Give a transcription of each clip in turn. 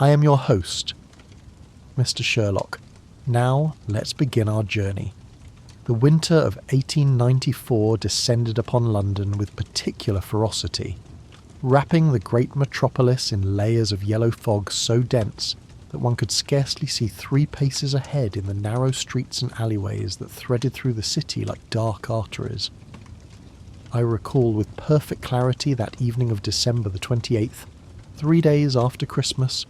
I am your host, Mr. Sherlock. Now let's begin our journey. The winter of 1894 descended upon London with particular ferocity, wrapping the great metropolis in layers of yellow fog so dense that one could scarcely see 3 paces ahead in the narrow streets and alleyways that threaded through the city like dark arteries. I recall with perfect clarity that evening of December the 28th, 3 days after Christmas,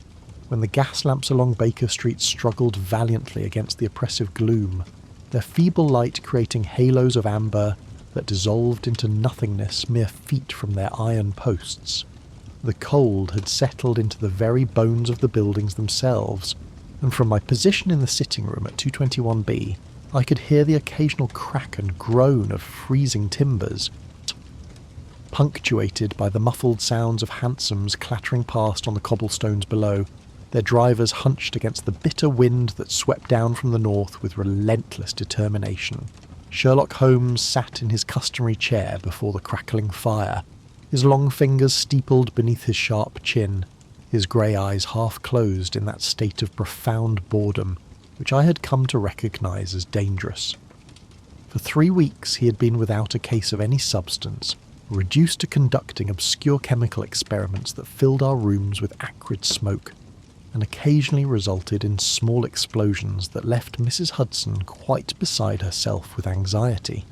when the gas lamps along Baker Street struggled valiantly against the oppressive gloom, their feeble light creating halos of amber that dissolved into nothingness mere feet from their iron posts. The cold had settled into the very bones of the buildings themselves, and from my position in the sitting room at 221B, I could hear the occasional crack and groan of freezing timbers, punctuated by the muffled sounds of hansoms clattering past on the cobblestones below, their drivers hunched against the bitter wind that swept down from the north with relentless determination. Sherlock Holmes sat in his customary chair before the crackling fire, his long fingers steepled beneath his sharp chin, his grey eyes half closed in that state of profound boredom which I had come to recognise as dangerous. For 3 weeks he had been without a case of any substance, reduced to conducting obscure chemical experiments that filled our rooms with acrid smoke, and occasionally resulted in small explosions that left Mrs. Hudson quite beside herself with anxiety.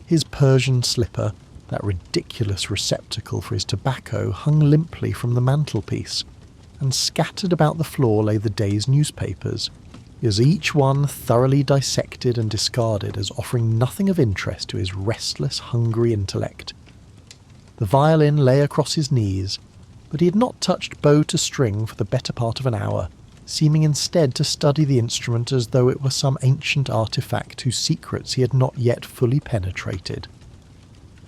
His Persian slipper, that ridiculous receptacle for his tobacco, hung limply from the mantelpiece, and scattered about the floor lay the day's newspapers, as each one thoroughly dissected and discarded as offering nothing of interest to his restless, hungry intellect. The violin lay across his knees, but he had not touched bow to string for the better part of an hour, seeming instead to study the instrument as though it were some ancient artifact whose secrets he had not yet fully penetrated.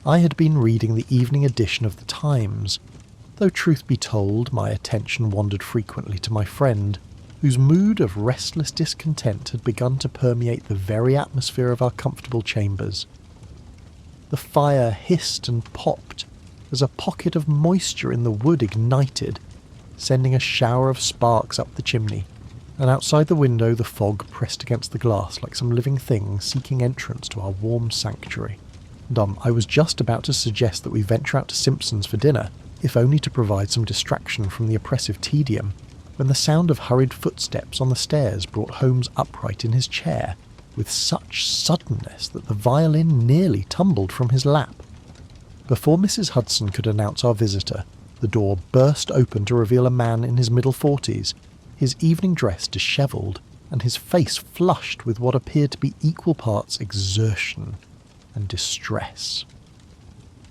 I had been reading the evening edition of the Times, though truth be told my attention wandered frequently to my friend, whose mood of restless discontent had begun to permeate the very atmosphere of our comfortable chambers. The fire hissed and popped as a pocket of moisture in the wood ignited, sending a shower of sparks up the chimney, and outside the window the fog pressed against the glass like some living thing seeking entrance to our warm sanctuary. I was just about to suggest that we venture out to Simpson's for dinner, if only to provide some distraction from the oppressive tedium, when the sound of hurried footsteps on the stairs brought Holmes upright in his chair, with such suddenness that the violin nearly tumbled from his lap. Before Mrs. Hudson could announce our visitor, the door burst open to reveal a man in his middle 40s, his evening dress dishevelled, and his face flushed with what appeared to be equal parts exertion and distress.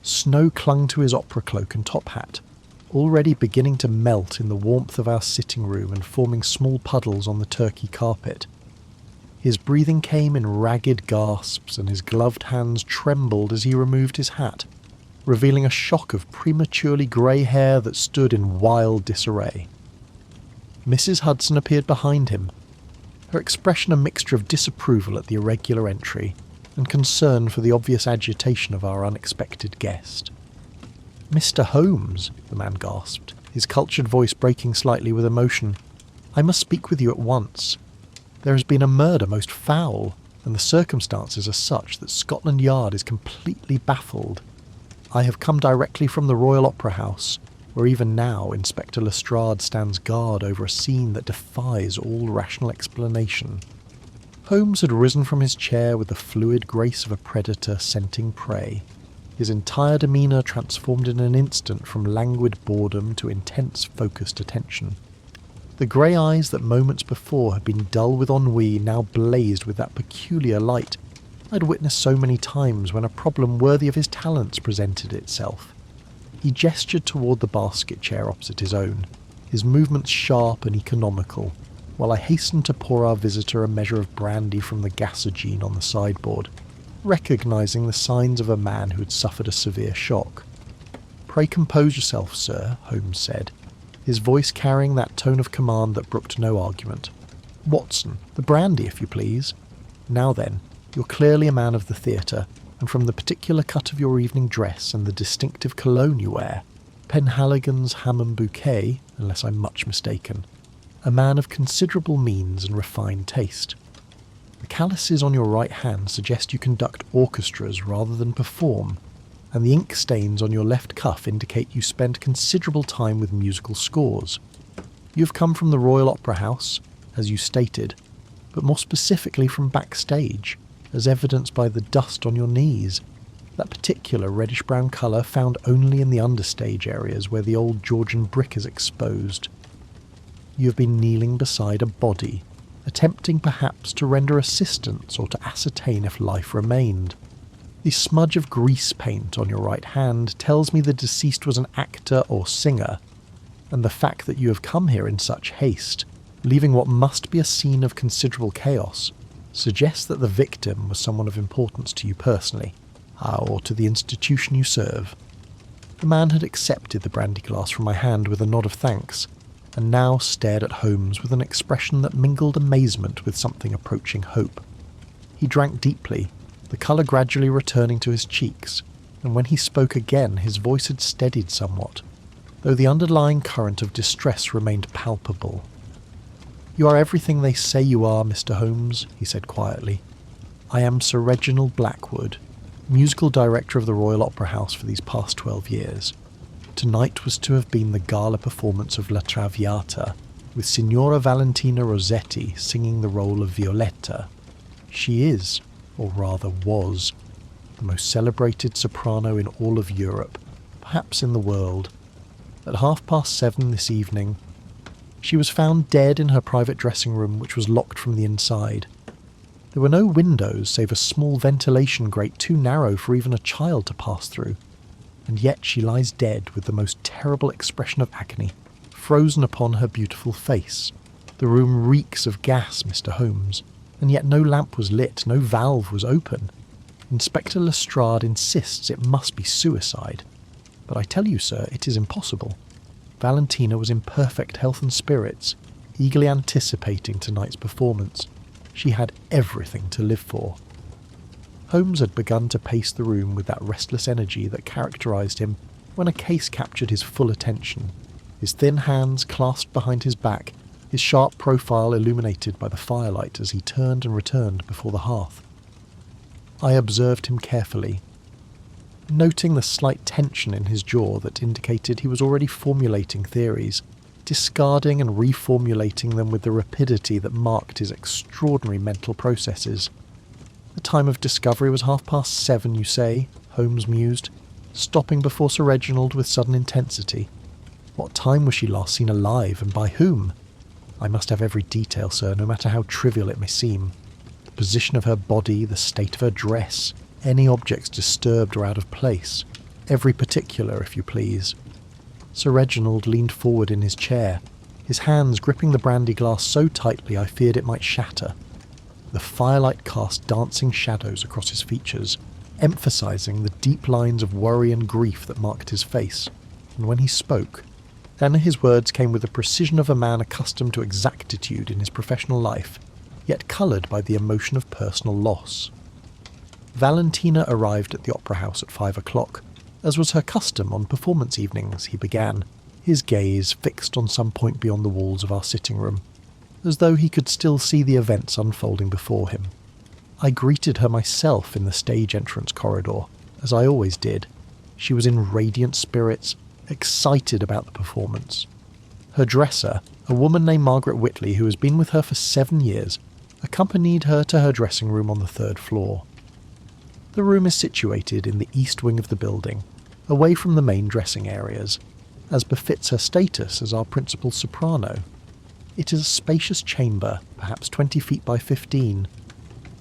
Snow clung to his opera cloak and top hat, already beginning to melt in the warmth of our sitting room and forming small puddles on the turkey carpet. His breathing came in ragged gasps, and his gloved hands trembled as he removed his hat, revealing a shock of prematurely grey hair that stood in wild disarray. Mrs. Hudson appeared behind him, her expression a mixture of disapproval at the irregular entry and concern for the obvious agitation of our unexpected guest. "Mr. Holmes," the man gasped, his cultured voice breaking slightly with emotion, "I must speak with you at once. There has been a murder most foul, and the circumstances are such that Scotland Yard is completely baffled. I have come directly from the Royal Opera House, where even now Inspector Lestrade stands guard over a scene that defies all rational explanation." Holmes had risen from his chair with the fluid grace of a predator scenting prey, his entire demeanour transformed in an instant from languid boredom to intense focused attention. The grey eyes that moments before had been dull with ennui now blazed with that peculiar light I'd witnessed so many times when a problem worthy of his talents presented itself. He gestured toward the basket chair opposite his own, his movements sharp and economical, while I hastened to pour our visitor a measure of brandy from the gasogene on the sideboard, recognising the signs of a man who had suffered a severe shock. "Pray compose yourself, sir," Holmes said, his voice carrying that tone of command that brooked no argument. "Watson, the brandy, if you please. Now then, you're clearly a man of the theatre, and from the particular cut of your evening dress and the distinctive cologne you wear, Penhaligon's Hammam Bouquet, unless I'm much mistaken, a man of considerable means and refined taste. The calluses on your right hand suggest you conduct orchestras rather than perform, and the ink stains on your left cuff indicate you spend considerable time with musical scores. You have come from the Royal Opera House, as you stated, but more specifically from backstage, as evidenced by the dust on your knees, that particular reddish-brown colour found only in the understage areas where the old Georgian brick is exposed. You have been kneeling beside a body, attempting perhaps to render assistance or to ascertain if life remained. The smudge of grease paint on your right hand tells me the deceased was an actor or singer, and the fact that you have come here in such haste, leaving what must be a scene of considerable chaos, suggests that the victim was someone of importance to you personally, or to the institution you serve. The man had accepted the brandy glass from my hand with a nod of thanks, and now stared at Holmes with an expression that mingled amazement with something approaching hope. He drank deeply, the colour gradually returning to his cheeks, and when he spoke again his voice had steadied somewhat, though the underlying current of distress remained palpable. "You are everything they say you are, Mr. Holmes," he said quietly. "I am Sir Reginald Blackwood, musical director of the Royal Opera House for these past 12 years. Tonight was to have been the gala performance of La Traviata, with Signora Valentina Rossetti singing the role of Violetta. She is, or rather was, the most celebrated soprano in all of Europe, perhaps in the world. At 7:30 this evening, she was found dead in her private dressing room, which was locked from the inside. There were no windows save a small ventilation grate too narrow for even a child to pass through, and yet she lies dead with the most terrible expression of agony frozen upon her beautiful face. The room reeks of gas, Mr. Holmes, and yet no lamp was lit, no valve was open. Inspector Lestrade insists it must be suicide, but I tell you, sir, it is impossible. Valentina was in perfect health and spirits, eagerly anticipating tonight's performance. She had everything to live for." Holmes had begun to pace the room with that restless energy that characterised him when a case captured his full attention, his thin hands clasped behind his back, his sharp profile illuminated by the firelight as he turned and returned before the hearth. I observed him carefully, noting the slight tension in his jaw that indicated he was already formulating theories, discarding and reformulating them with the rapidity that marked his extraordinary mental processes. "The time of discovery was 7:30, you say?" Holmes mused, stopping before Sir Reginald with sudden intensity. "What time was she last seen alive, and by whom? I must have every detail, sir, no matter how trivial it may seem. The position of her body, the state of her dress, any objects disturbed or out of place. Every particular, if you please." Sir Reginald leaned forward in his chair, his hands gripping the brandy glass so tightly I feared it might shatter. The firelight cast dancing shadows across his features, emphasising the deep lines of worry and grief that marked his face, and when he spoke, then his words came with the precision of a man accustomed to exactitude in his professional life, yet coloured by the emotion of personal loss. "Valentina arrived at the Opera House at 5 o'clock, as was her custom on performance evenings," he began, his gaze fixed on some point beyond the walls of our sitting room, as though he could still see the events unfolding before him. "I greeted her myself in the stage entrance corridor, as I always did. She was in radiant spirits, excited about the performance. Her dresser, a woman named Margaret Whitley who has been with her for 7 years, accompanied her to her dressing room on the 3rd floor. The room is situated in the east wing of the building, away from the main dressing areas, as befits her status as our principal soprano. It is a spacious chamber, perhaps 20 feet by 15,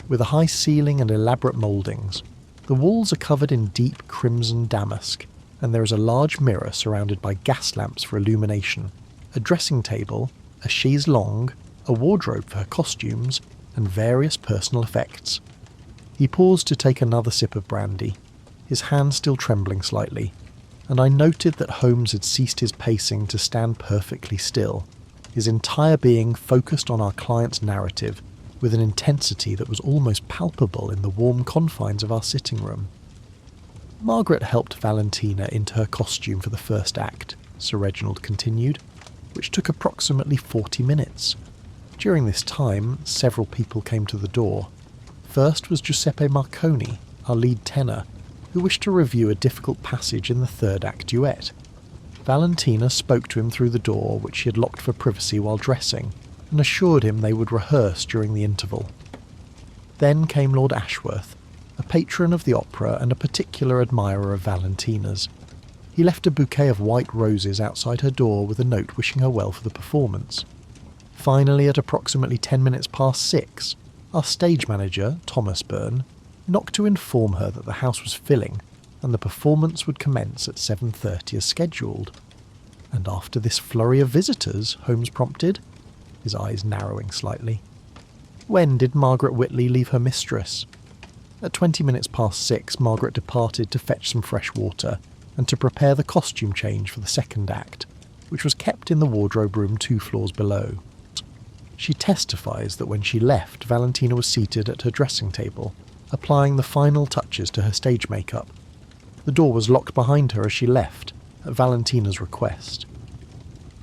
with a high ceiling and elaborate mouldings. The walls are covered in deep crimson damask, and there is a large mirror surrounded by gas lamps for illumination, a dressing table, a chaise longue, a wardrobe for her costumes, and various personal effects. He paused to take another sip of brandy, his hand still trembling slightly, and I noted that Holmes had ceased his pacing to stand perfectly still, his entire being focused on our client's narrative with an intensity that was almost palpable in the warm confines of our sitting room. Margaret helped Valentina into her costume for the first act, Sir Reginald continued, which took approximately 40 minutes. During this time, several people came to the door. First was Giuseppe Marconi, our lead tenor, who wished to review a difficult passage in the third act duet. Valentina spoke to him through the door, which she had locked for privacy while dressing, and assured him they would rehearse during the interval. Then came Lord Ashworth, a patron of the opera and a particular admirer of Valentina's. He left a bouquet of white roses outside her door with a note wishing her well for the performance. Finally, at approximately 10 minutes past 6, our stage manager, Thomas Byrne, knocked to inform her that the house was filling and the performance would commence at 7:30 as scheduled. And after this flurry of visitors, Holmes prompted, his eyes narrowing slightly. When did Margaret Whitley leave her mistress? At 20 minutes past 6, Margaret departed to fetch some fresh water and to prepare the costume change for the second act, which was kept in the wardrobe room 2 floors below. She testifies that when she left, Valentina was seated at her dressing table, applying the final touches to her stage makeup. The door was locked behind her as she left, at Valentina's request.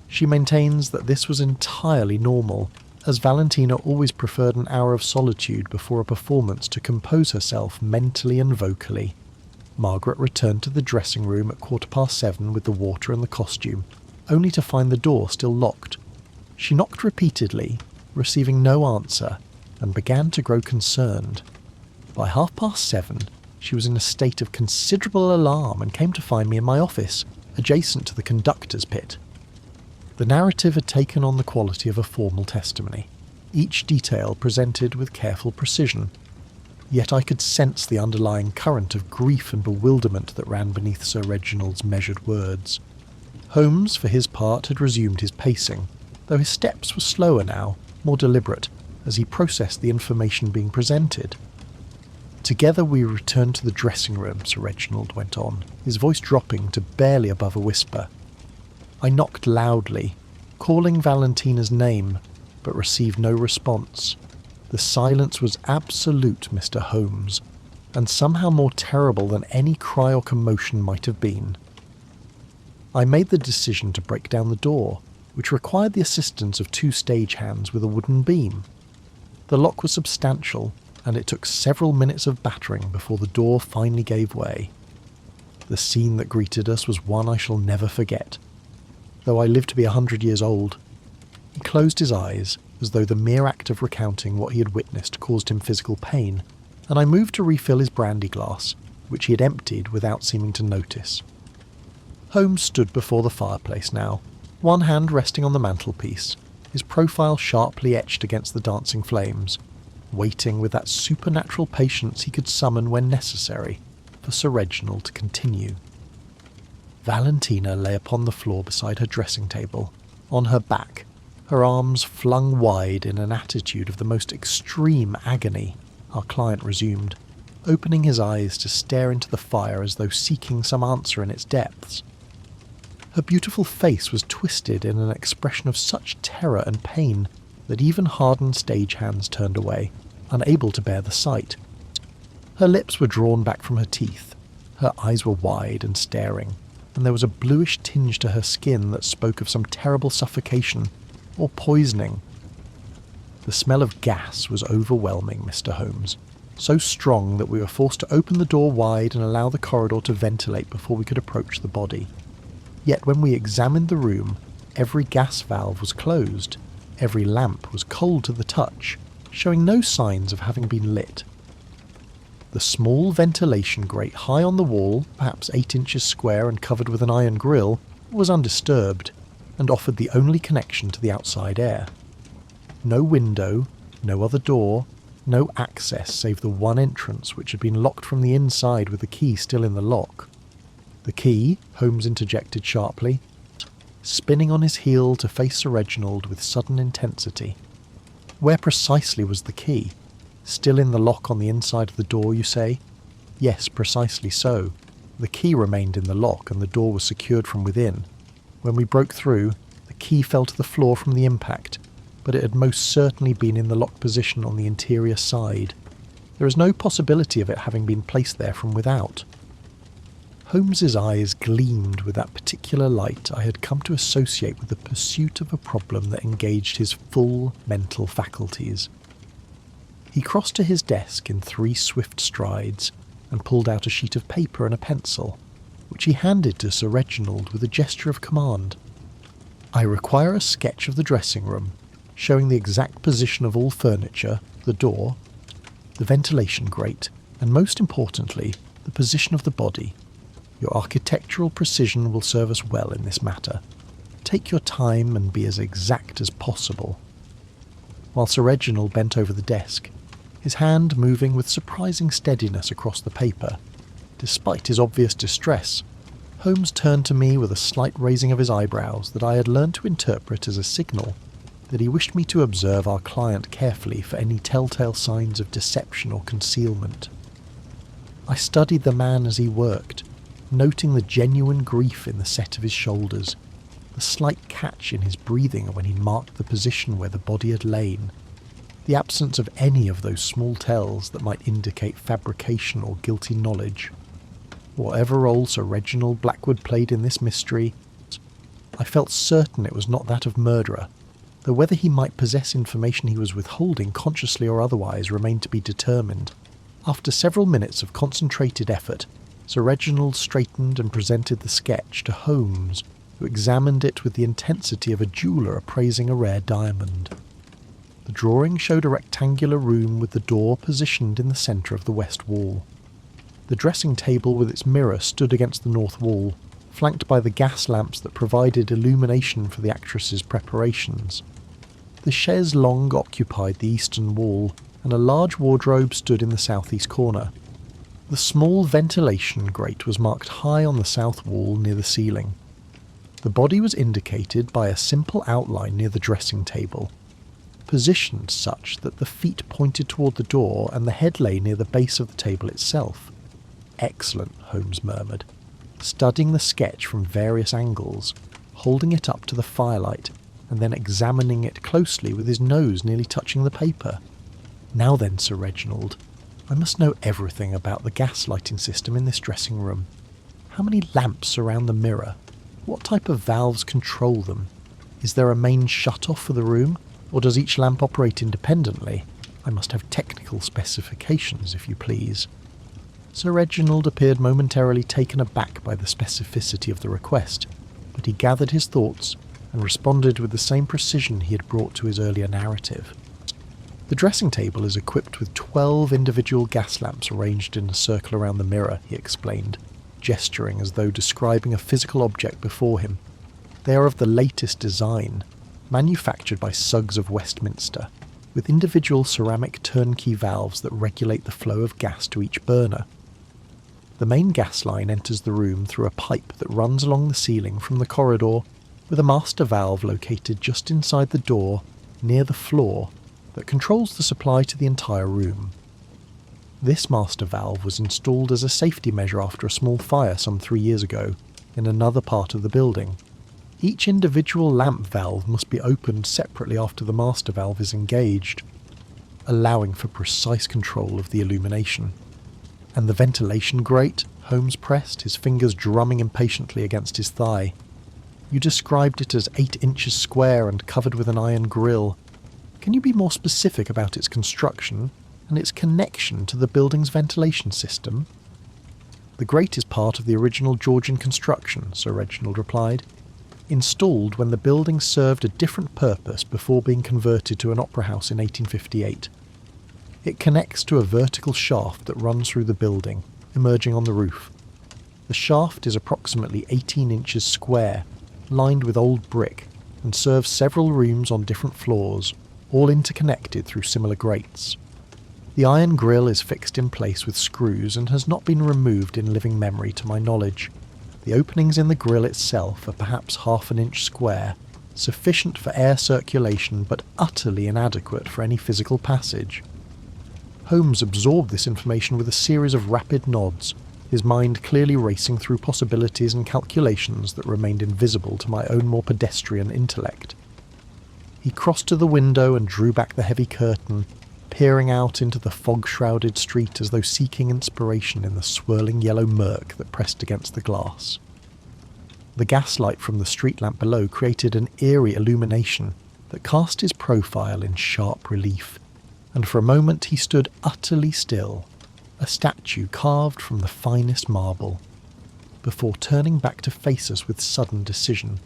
She maintains that this was entirely normal, as Valentina always preferred an hour of solitude before a performance to compose herself mentally and vocally. Margaret returned to the dressing room at 7:15 with the water and the costume, only to find the door still locked. She knocked repeatedly, receiving no answer, and began to grow concerned. By 7:30, she was in a state of considerable alarm and came to find me in my office, adjacent to the conductor's pit. The narrative had taken on the quality of a formal testimony, each detail presented with careful precision. Yet I could sense the underlying current of grief and bewilderment that ran beneath Sir Reginald's measured words. Holmes, for his part, had resumed his pacing, though his steps were slower now, more deliberate, as he processed the information being presented. Together we returned to the dressing room, Sir Reginald went on, his voice dropping to barely above a whisper. I knocked loudly, calling Valentina's name, but received no response. The silence was absolute, Mr. Holmes, and somehow more terrible than any cry or commotion might have been. I made the decision to break down the door, which required the assistance of 2 stagehands with a wooden beam. The lock was substantial, and it took several minutes of battering before the door finally gave way. The scene that greeted us was one I shall never forget, though I lived to be 100 years old. He closed his eyes, as though the mere act of recounting what he had witnessed caused him physical pain, and I moved to refill his brandy glass, which he had emptied without seeming to notice. Holmes stood before the fireplace now, one hand resting on the mantelpiece, his profile sharply etched against the dancing flames, waiting with that supernatural patience he could summon when necessary for Sir Reginald to continue. Valentina lay upon the floor beside her dressing table, on her back, her arms flung wide in an attitude of the most extreme agony, our client resumed, opening his eyes to stare into the fire as though seeking some answer in its depths. Her beautiful face was twisted in an expression of such terror and pain that even hardened stagehands turned away, unable to bear the sight. Her lips were drawn back from her teeth, her eyes were wide and staring, and there was a bluish tinge to her skin that spoke of some terrible suffocation or poisoning. The smell of gas was overwhelming, Mr. Holmes, so strong that we were forced to open the door wide and allow the corridor to ventilate before we could approach the body. Yet when we examined the room, every gas valve was closed, every lamp was cold to the touch, showing no signs of having been lit. The small ventilation grate high on the wall, perhaps 8 inches square and covered with an iron grill, was undisturbed, and offered the only connection to the outside air. No window, no other door, no access save the one entrance which had been locked from the inside with the key still in the lock. The key, Holmes interjected sharply, spinning on his heel to face Sir Reginald with sudden intensity. Where precisely was the key? Still in the lock on the inside of the door, you say? Yes, precisely so. The key remained in the lock and the door was secured from within. When we broke through, the key fell to the floor from the impact, but it had most certainly been in the locked position on the interior side. There is no possibility of it having been placed there from without. Holmes's eyes gleamed with that particular light I had come to associate with the pursuit of a problem that engaged his full mental faculties. He crossed to his desk in 3 swift strides and pulled out a sheet of paper and a pencil, which he handed to Sir Reginald with a gesture of command. "I require a sketch of the dressing room, showing the exact position of all furniture, the door, the ventilation grate, and most importantly, the position of the body. Your architectural precision will serve us well in this matter. Take your time and be as exact as possible." While Sir Reginald bent over the desk, his hand moving with surprising steadiness across the paper, despite his obvious distress, Holmes turned to me with a slight raising of his eyebrows that I had learned to interpret as a signal that he wished me to observe our client carefully for any telltale signs of deception or concealment. I studied the man as he worked, noting the genuine grief in the set of his shoulders, the slight catch in his breathing when he marked the position where the body had lain, the absence of any of those small tells that might indicate fabrication or guilty knowledge. Whatever role Sir Reginald Blackwood played in this mystery, I felt certain it was not that of murderer, though whether he might possess information he was withholding consciously or otherwise remained to be determined. After several minutes of concentrated effort, Sir Reginald straightened and presented the sketch to Holmes, who examined it with the intensity of a jeweller appraising a rare diamond. The drawing showed a rectangular room with the door positioned in the centre of the west wall. The dressing table with its mirror stood against the north wall, flanked by the gas lamps that provided illumination for the actress's preparations. The chaise longue occupied the eastern wall, and a large wardrobe stood in the southeast corner. The small ventilation grate was marked high on the south wall near the ceiling. The body was indicated by a simple outline near the dressing table, positioned such that the feet pointed toward the door and the head lay near the base of the table itself. "Excellent," Holmes murmured, studying the sketch from various angles, holding it up to the firelight, and then examining it closely with his nose nearly touching the paper. "Now then, Sir Reginald, I must know everything about the gas lighting system in this dressing room. How many lamps surround the mirror? What type of valves control them? Is there a main shut-off for the room, or does each lamp operate independently? I must have technical specifications, if you please." Sir Reginald appeared momentarily taken aback by the specificity of the request, but he gathered his thoughts and responded with the same precision he had brought to his earlier narrative. "The dressing table is equipped with 12 individual gas lamps arranged in a circle around the mirror," he explained, gesturing as though describing a physical object before him. "They are of the latest design, manufactured by Suggs of Westminster, with individual ceramic turnkey valves that regulate the flow of gas to each burner. The main gas line enters the room through a pipe that runs along the ceiling from the corridor, with a master valve located just inside the door, near the floor, that controls the supply to the entire room. This master valve was installed as a safety measure after a small fire some 3 years ago, in another part of the building. Each individual lamp valve must be opened separately after the master valve is engaged, allowing for precise control of the illumination." "And the ventilation grate?" Holmes pressed, his fingers drumming impatiently against his thigh. "You described it as 8 inches square and covered with an iron grille. Can you be more specific about its construction and its connection to the building's ventilation system?" "The grate is part of the original Georgian construction," Sir Reginald replied, "installed when the building served a different purpose before being converted to an opera house in 1858. It connects to a vertical shaft that runs through the building, emerging on the roof. The shaft is approximately 18 inches square, lined with old brick, and serves several rooms on different floors, all interconnected through similar grates. The iron grille is fixed in place with screws and has not been removed in living memory to my knowledge. The openings in the grille itself are perhaps half an inch square, sufficient for air circulation but utterly inadequate for any physical passage." Holmes absorbed this information with a series of rapid nods, his mind clearly racing through possibilities and calculations that remained invisible to my own more pedestrian intellect. He crossed to the window and drew back the heavy curtain, peering out into the fog-shrouded street as though seeking inspiration in the swirling yellow murk that pressed against the glass. The gaslight from the street lamp below created an eerie illumination that cast his profile in sharp relief, and for a moment he stood utterly still, a statue carved from the finest marble, before turning back to face us with sudden decision.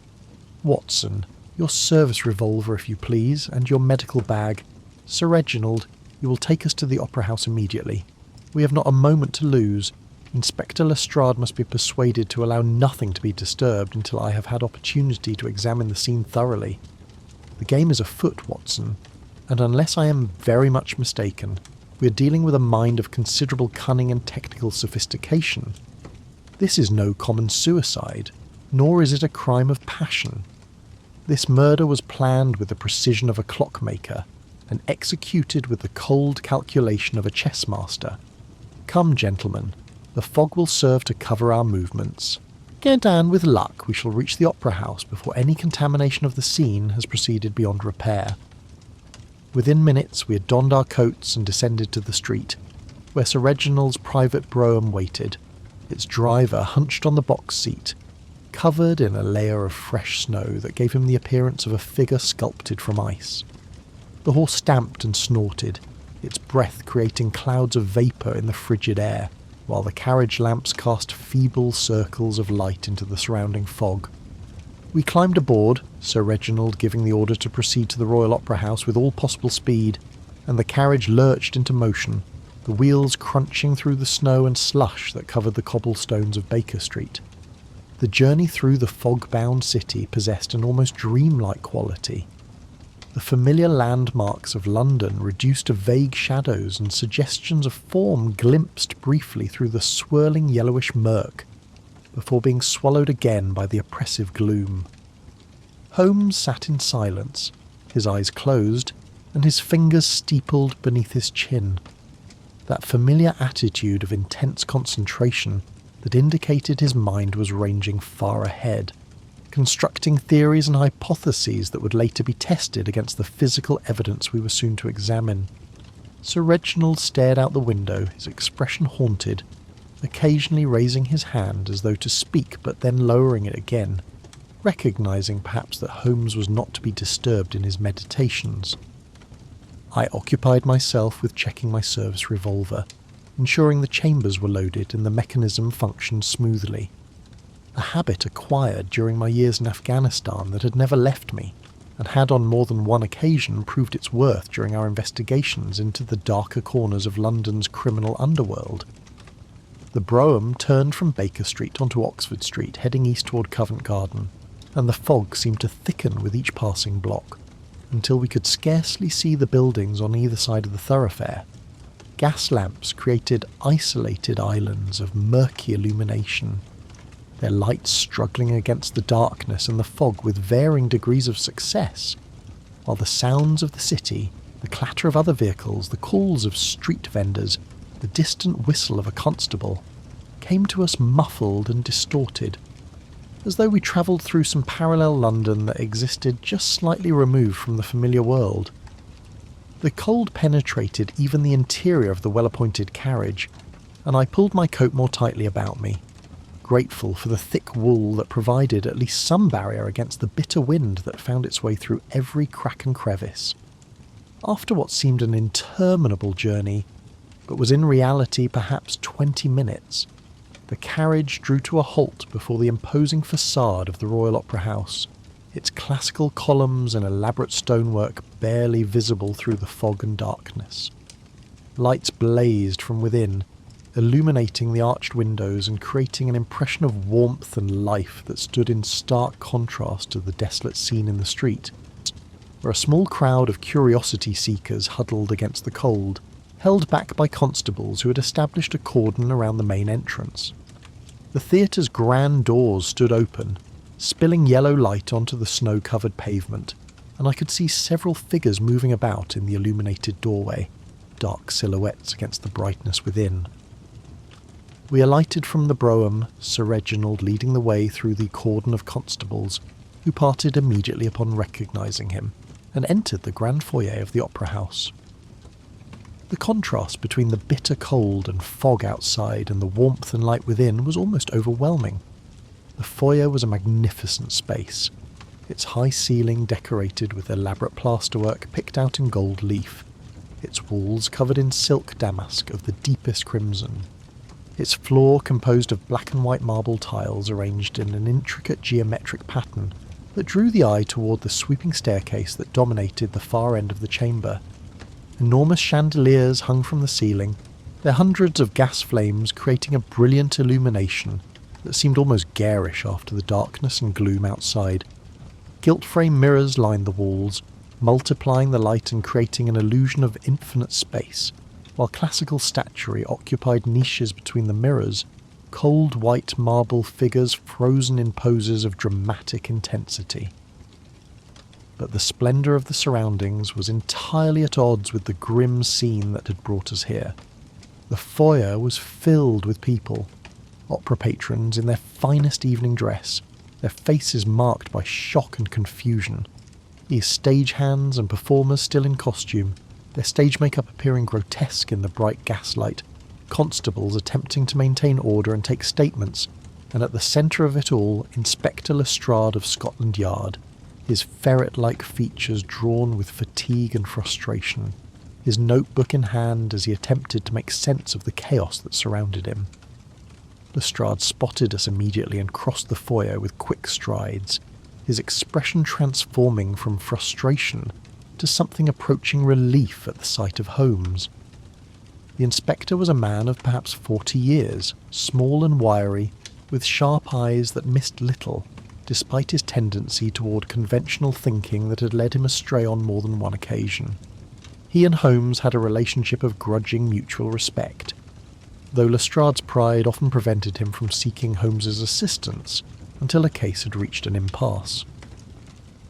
"Watson, your service revolver, if you please, and your medical bag. Sir Reginald, you will take us to the Opera House immediately. We have not a moment to lose. Inspector Lestrade must be persuaded to allow nothing to be disturbed until I have had opportunity to examine the scene thoroughly. The game is afoot, Watson, and unless I am very much mistaken, we are dealing with a mind of considerable cunning and technical sophistication. This is no common suicide, nor is it a crime of passion. This murder was planned with the precision of a clockmaker, and executed with the cold calculation of a chess master. Come, gentlemen, the fog will serve to cover our movements. And with luck we shall reach the Opera House before any contamination of the scene has proceeded beyond repair." Within minutes we had donned our coats and descended to the street, where Sir Reginald's private brougham waited, its driver hunched on the box seat, covered in a layer of fresh snow that gave him the appearance of a figure sculpted from ice. The horse stamped and snorted, its breath creating clouds of vapour in the frigid air, while the carriage lamps cast feeble circles of light into the surrounding fog. We climbed aboard, Sir Reginald giving the order to proceed to the Royal Opera House with all possible speed, and the carriage lurched into motion, the wheels crunching through the snow and slush that covered the cobblestones of Baker Street. The journey through the fog-bound city possessed an almost dreamlike quality. The familiar landmarks of London reduced to vague shadows and suggestions of form glimpsed briefly through the swirling yellowish murk, before being swallowed again by the oppressive gloom. Holmes sat in silence, his eyes closed, and his fingers steepled beneath his chin. That familiar attitude of intense concentration that indicated his mind was ranging far ahead, constructing theories and hypotheses that would later be tested against the physical evidence we were soon to examine. Sir Reginald stared out the window, his expression haunted, occasionally raising his hand as though to speak but then lowering it again, recognising perhaps that Holmes was not to be disturbed in his meditations. I occupied myself with checking my service revolver, ensuring the chambers were loaded and the mechanism functioned smoothly. A habit acquired during my years in Afghanistan that had never left me, and had on more than one occasion proved its worth during our investigations into the darker corners of London's criminal underworld. The brougham turned from Baker Street onto Oxford Street, heading east toward Covent Garden, and the fog seemed to thicken with each passing block, until we could scarcely see the buildings on either side of the thoroughfare. Gas lamps created isolated islands of murky illumination, their lights struggling against the darkness and the fog with varying degrees of success, while the sounds of the city, the clatter of other vehicles, the calls of street vendors, the distant whistle of a constable, came to us muffled and distorted, as though we travelled through some parallel London that existed just slightly removed from the familiar world. The cold penetrated even the interior of the well-appointed carriage, and I pulled my coat more tightly about me, grateful for the thick wool that provided at least some barrier against the bitter wind that found its way through every crack and crevice. After what seemed an interminable journey, but was in reality perhaps 20 minutes, the carriage drew to a halt before the imposing facade of the Royal Opera House, its classical columns and elaborate stonework barely visible through the fog and darkness. Lights blazed from within, illuminating the arched windows and creating an impression of warmth and life that stood in stark contrast to the desolate scene in the street, where a small crowd of curiosity seekers huddled against the cold, held back by constables who had established a cordon around the main entrance. The theatre's grand doors stood open, spilling yellow light onto the snow-covered pavement, and I could see several figures moving about in the illuminated doorway, dark silhouettes against the brightness within. We alighted from the brougham, Sir Reginald leading the way through the cordon of constables, who parted immediately upon recognising him, and entered the grand foyer of the Opera House. The contrast between the bitter cold and fog outside and the warmth and light within was almost overwhelming. The foyer was a magnificent space, its high ceiling decorated with elaborate plasterwork picked out in gold leaf, its walls covered in silk damask of the deepest crimson, its floor composed of black and white marble tiles arranged in an intricate geometric pattern that drew the eye toward the sweeping staircase that dominated the far end of the chamber. Enormous chandeliers hung from the ceiling, their hundreds of gas flames creating a brilliant illumination that seemed almost garish after the darkness and gloom outside. Gilt-frame mirrors lined the walls, multiplying the light and creating an illusion of infinite space, while classical statuary occupied niches between the mirrors, cold white marble figures frozen in poses of dramatic intensity. But the splendour of the surroundings was entirely at odds with the grim scene that had brought us here. The foyer was filled with people, opera patrons in their finest evening dress, their faces marked by shock and confusion, these stagehands and performers still in costume, their stage makeup appearing grotesque in the bright gaslight, constables attempting to maintain order and take statements, and at the centre of it all, Inspector Lestrade of Scotland Yard, his ferret-like features drawn with fatigue and frustration, his notebook in hand as he attempted to make sense of the chaos that surrounded him. Lestrade spotted us immediately and crossed the foyer with quick strides, his expression transforming from frustration to something approaching relief at the sight of Holmes. The inspector was a man of perhaps 40 years, small and wiry, with sharp eyes that missed little, despite his tendency toward conventional thinking that had led him astray on more than one occasion. He and Holmes had a relationship of grudging mutual respect, though Lestrade's pride often prevented him from seeking Holmes's assistance until a case had reached an impasse.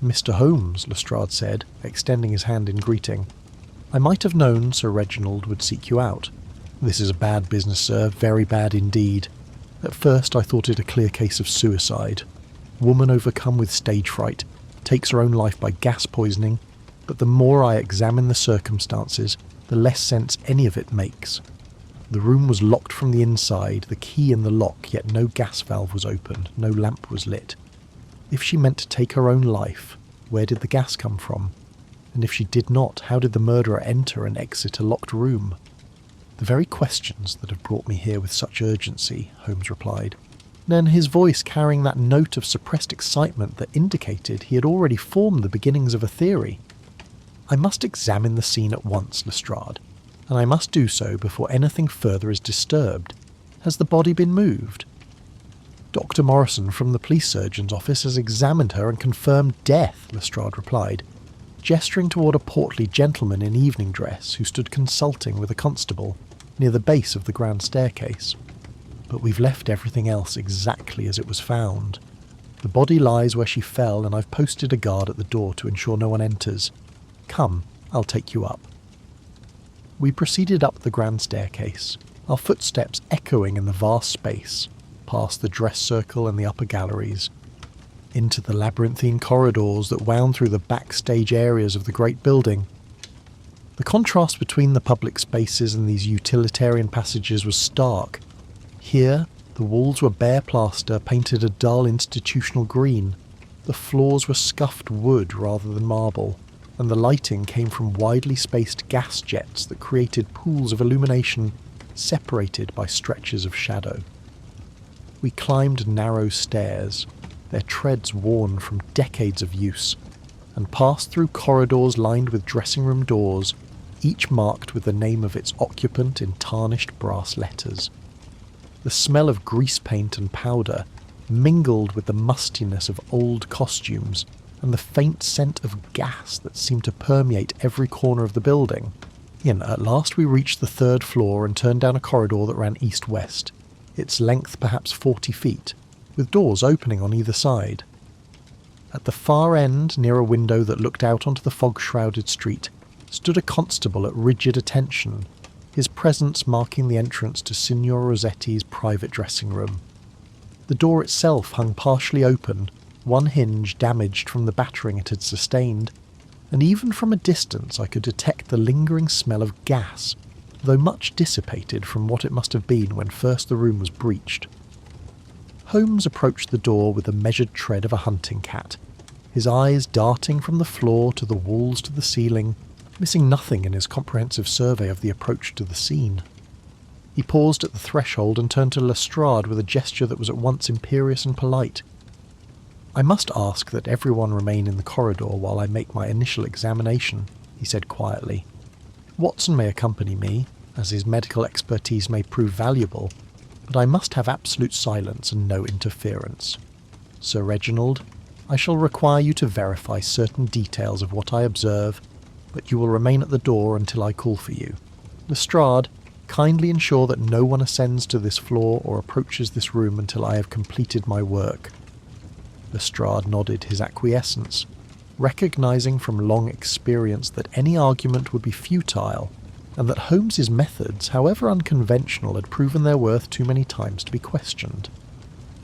"Mr. Holmes," Lestrade said, extending his hand in greeting, "I might have known Sir Reginald would seek you out. This is a bad business, sir, very bad indeed. At first I thought it a clear case of suicide. Woman overcome with stage fright, takes her own life by gas poisoning, but the more I examine the circumstances, the less sense any of it makes. The room was locked from the inside, the key in the lock, yet no gas valve was opened, no lamp was lit. If she meant to take her own life, where did the gas come from? And if she did not, how did the murderer enter and exit a locked room? The very questions that have brought me here with such urgency," Holmes replied. Then his voice carrying that note of suppressed excitement that indicated he had already formed the beginnings of a theory. "I must examine the scene at once, Lestrade, and I must do so before anything further is disturbed. Has the body been moved?" "Dr. Morrison from the police surgeon's office has examined her and confirmed death," Lestrade replied, gesturing toward a portly gentleman in evening dress who stood consulting with a constable near the base of the grand staircase. "But we've left everything else exactly as it was found. The body lies where she fell, and I've posted a guard at the door to ensure no one enters. Come, I'll take you up." We proceeded up the grand staircase, our footsteps echoing in the vast space, past the dress circle and the upper galleries, into the labyrinthine corridors that wound through the backstage areas of the great building. The contrast between the public spaces and these utilitarian passages was stark. Here, the walls were bare plaster painted a dull institutional green, the floors were scuffed wood rather than marble, and the lighting came from widely spaced gas jets that created pools of illumination separated by stretches of shadow. We climbed narrow stairs, their treads worn from decades of use, and passed through corridors lined with dressing room doors, each marked with the name of its occupant in tarnished brass letters. The smell of grease paint and powder mingled with the mustiness of old costumes and the faint scent of gas that seemed to permeate every corner of the building. At last we reached the third floor and turned down a corridor that ran east-west, its length perhaps 40 feet, with doors opening on either side. At the far end, near a window that looked out onto the fog-shrouded street, stood a constable at rigid attention, his presence marking the entrance to Signor Rossetti's private dressing room. The door itself hung partially open, one hinge damaged from the battering it had sustained, and even from a distance I could detect the lingering smell of gas though much dissipated from what it must have been when first the room was breached. Holmes approached the door with the measured tread of a hunting cat, his eyes darting from the floor to the walls to the ceiling, missing nothing in his comprehensive survey of the approach to the scene. He paused at the threshold and turned to Lestrade with a gesture that was at once imperious and polite. "I must ask that everyone remain in the corridor while I make my initial examination," he said quietly. "Watson may accompany me, as his medical expertise may prove valuable, but I must have absolute silence and no interference. Sir Reginald, I shall require you to verify certain details of what I observe, but you will remain at the door until I call for you. Lestrade, kindly ensure that no one ascends to this floor or approaches this room until I have completed my work." Lestrade nodded his acquiescence, recognising from long experience that any argument would be futile, and that Holmes's methods, however unconventional, had proven their worth too many times to be questioned.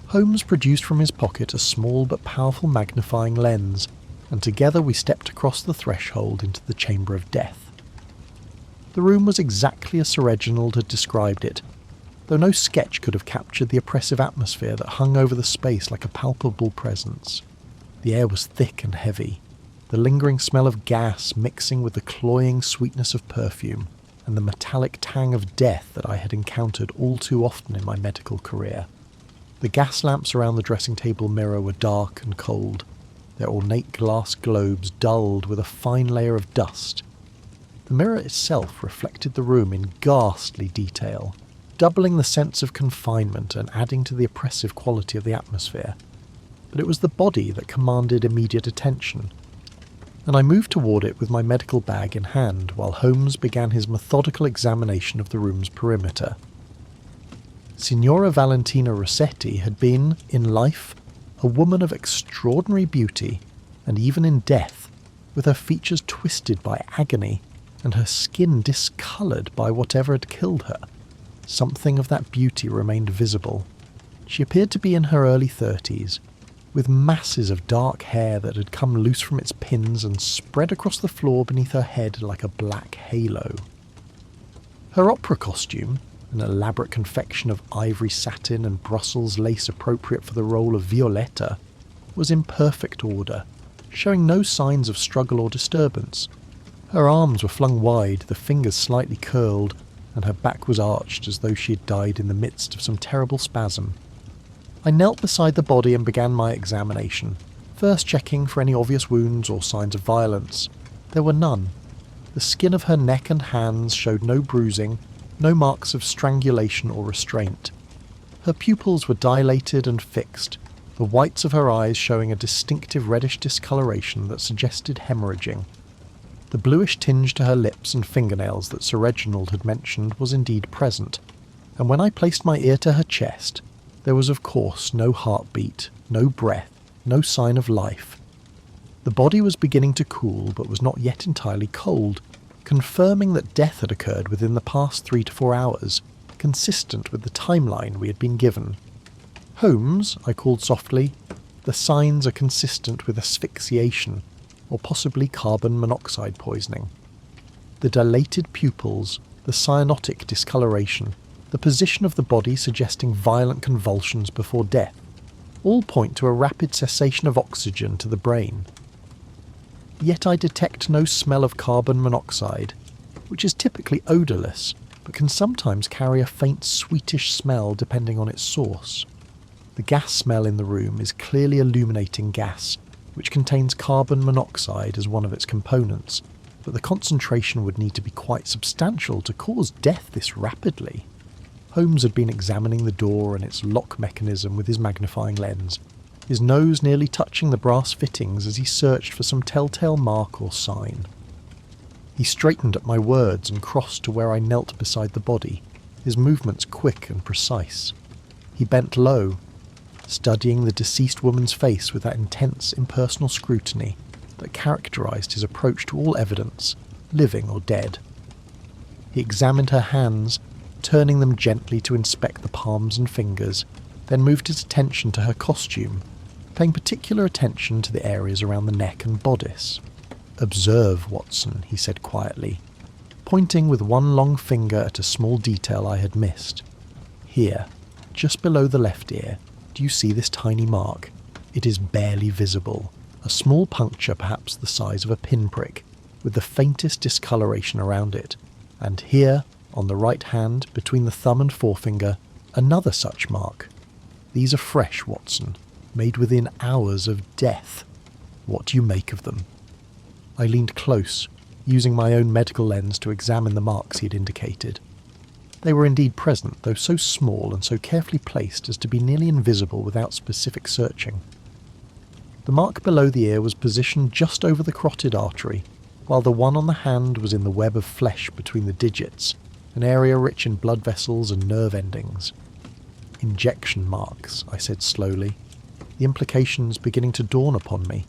Holmes produced from his pocket a small but powerful magnifying lens, and together we stepped across the threshold into the chamber of death. The room was exactly as Sir Reginald had described it, though no sketch could have captured the oppressive atmosphere that hung over the space like a palpable presence. The air was thick and heavy, the lingering smell of gas mixing with the cloying sweetness of perfume, and the metallic tang of death that I had encountered all too often in my medical career. The gas lamps around the dressing table mirror were dark and cold, their ornate glass globes dulled with a fine layer of dust. The mirror itself reflected the room in ghastly detail, doubling the sense of confinement and adding to the oppressive quality of the atmosphere. But it was the body that commanded immediate attention, and I moved toward it with my medical bag in hand while Holmes began his methodical examination of the room's perimeter. Signora Valentina Rossetti had been, in life, a woman of extraordinary beauty, and even in death, with her features twisted by agony and her skin discoloured by whatever had killed her. Something of that beauty remained visible. She appeared to be in her early 30s, with masses of dark hair that had come loose from its pins and spread across the floor beneath her head like a black halo. Her opera costume, an elaborate confection of ivory satin and Brussels lace appropriate for the role of Violetta, was in perfect order, showing no signs of struggle or disturbance. Her arms were flung wide, the fingers slightly curled, and her back was arched as though she had died in the midst of some terrible spasm. I knelt beside the body and began my examination, first checking for any obvious wounds or signs of violence. There were none. The skin of her neck and hands showed no bruising, no marks of strangulation or restraint. Her pupils were dilated and fixed, the whites of her eyes showing a distinctive reddish discoloration that suggested hemorrhaging. The bluish tinge to her lips and fingernails that Sir Reginald had mentioned was indeed present, and when I placed my ear to her chest, there was of course no heartbeat, no breath, no sign of life. The body was beginning to cool but was not yet entirely cold, confirming that death had occurred within the past 3 to 4 hours, consistent with the timeline we had been given. "Holmes," I called softly, "the signs are consistent with asphyxiation, or possibly carbon monoxide poisoning. The dilated pupils, the cyanotic discoloration, the position of the body suggesting violent convulsions before death, all point to a rapid cessation of oxygen to the brain. Yet I detect no smell of carbon monoxide, which is typically odourless, but can sometimes carry a faint sweetish smell depending on its source. The gas smell in the room is clearly illuminating gas, which contains carbon monoxide as one of its components, but the concentration would need to be quite substantial to cause death this rapidly." Holmes had been examining the door and its lock mechanism with his magnifying lens, his nose nearly touching the brass fittings as he searched for some telltale mark or sign. He straightened at my words and crossed to where I knelt beside the body, his movements quick and precise. He bent low, studying the deceased woman's face with that intense, impersonal scrutiny that characterised his approach to all evidence, living or dead. He examined her hands, turning them gently to inspect the palms and fingers, then moved his attention to her costume, paying particular attention to the areas around the neck and bodice. "Observe, Watson," he said quietly, pointing with one long finger at a small detail I had missed. Here, just below the left ear, do you see this tiny mark? It is barely visible, a small puncture perhaps the size of a pinprick, with the faintest discoloration around it. And here, on the right hand, between the thumb and forefinger, another such mark. These are fresh, Watson, made within hours of death. What do you make of them? I leaned close, using my own medical lens to examine the marks he had indicated. They were indeed present, though so small and so carefully placed as to be nearly invisible without specific searching. The mark below the ear was positioned just over the carotid artery, while the one on the hand was in the web of flesh between the digits, an area rich in blood vessels and nerve endings. Injection marks, I said slowly, the implications beginning to dawn upon me.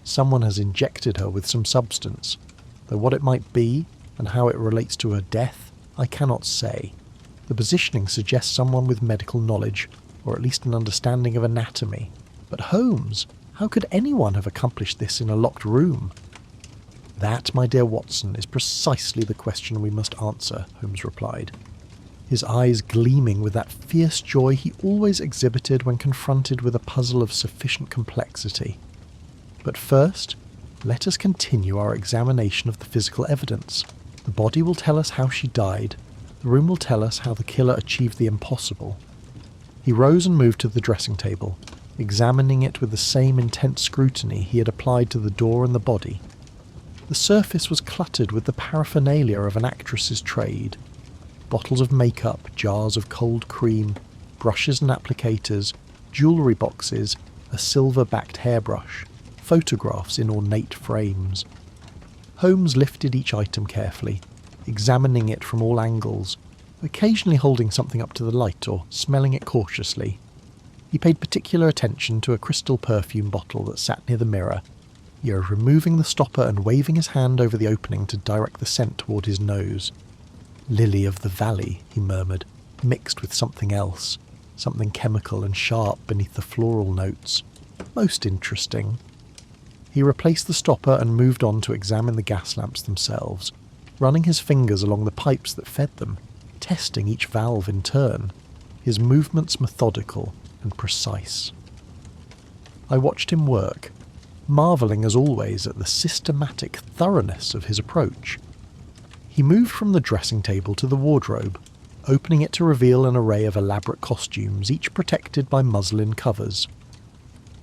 Someone has injected her with some substance, though what it might be, and how it relates to her death, I cannot say. The positioning suggests someone with medical knowledge, or at least an understanding of anatomy. But Holmes, how could anyone have accomplished this in a locked room? That, my dear Watson, is precisely the question we must answer, Holmes replied, his eyes gleaming with that fierce joy he always exhibited when confronted with a puzzle of sufficient complexity. But first, let us continue our examination of the physical evidence. The body will tell us how she died. The room will tell us how the killer achieved the impossible. He rose and moved to the dressing table, examining it with the same intense scrutiny he had applied to the door and the body. The surface was cluttered with the paraphernalia of an actress's trade. Bottles of makeup, jars of cold cream, brushes and applicators, jewellery boxes, a silver-backed hairbrush, photographs in ornate frames. Holmes lifted each item carefully, examining it from all angles, occasionally holding something up to the light or smelling it cautiously. He paid particular attention to a crystal perfume bottle that sat near the mirror, yet removing the stopper and waving his hand over the opening to direct the scent toward his nose. Lily of the valley, he murmured, mixed with something else, something chemical and sharp beneath the floral notes. Most interesting. He replaced the stopper and moved on to examine the gas lamps themselves, running his fingers along the pipes that fed them, testing each valve in turn, his movements methodical and precise. I watched him work, marvelling as always at the systematic thoroughness of his approach. He moved from the dressing table to the wardrobe, opening it to reveal an array of elaborate costumes, each protected by muslin covers.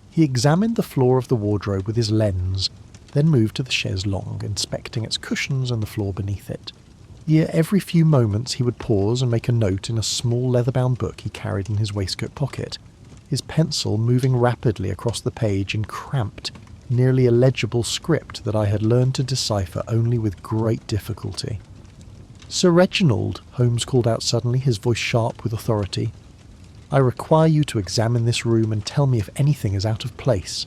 He examined the floor of the wardrobe with his lens, then moved to the chaise longue, inspecting its cushions and the floor beneath it. Yet every few moments he would pause and make a note in a small leather-bound book he carried in his waistcoat pocket, his pencil moving rapidly across the page in cramped, nearly illegible script that I had learned to decipher only with great difficulty. "Sir Reginald," Holmes called out suddenly, his voice sharp with authority, "I require you to examine this room and tell me if anything is out of place,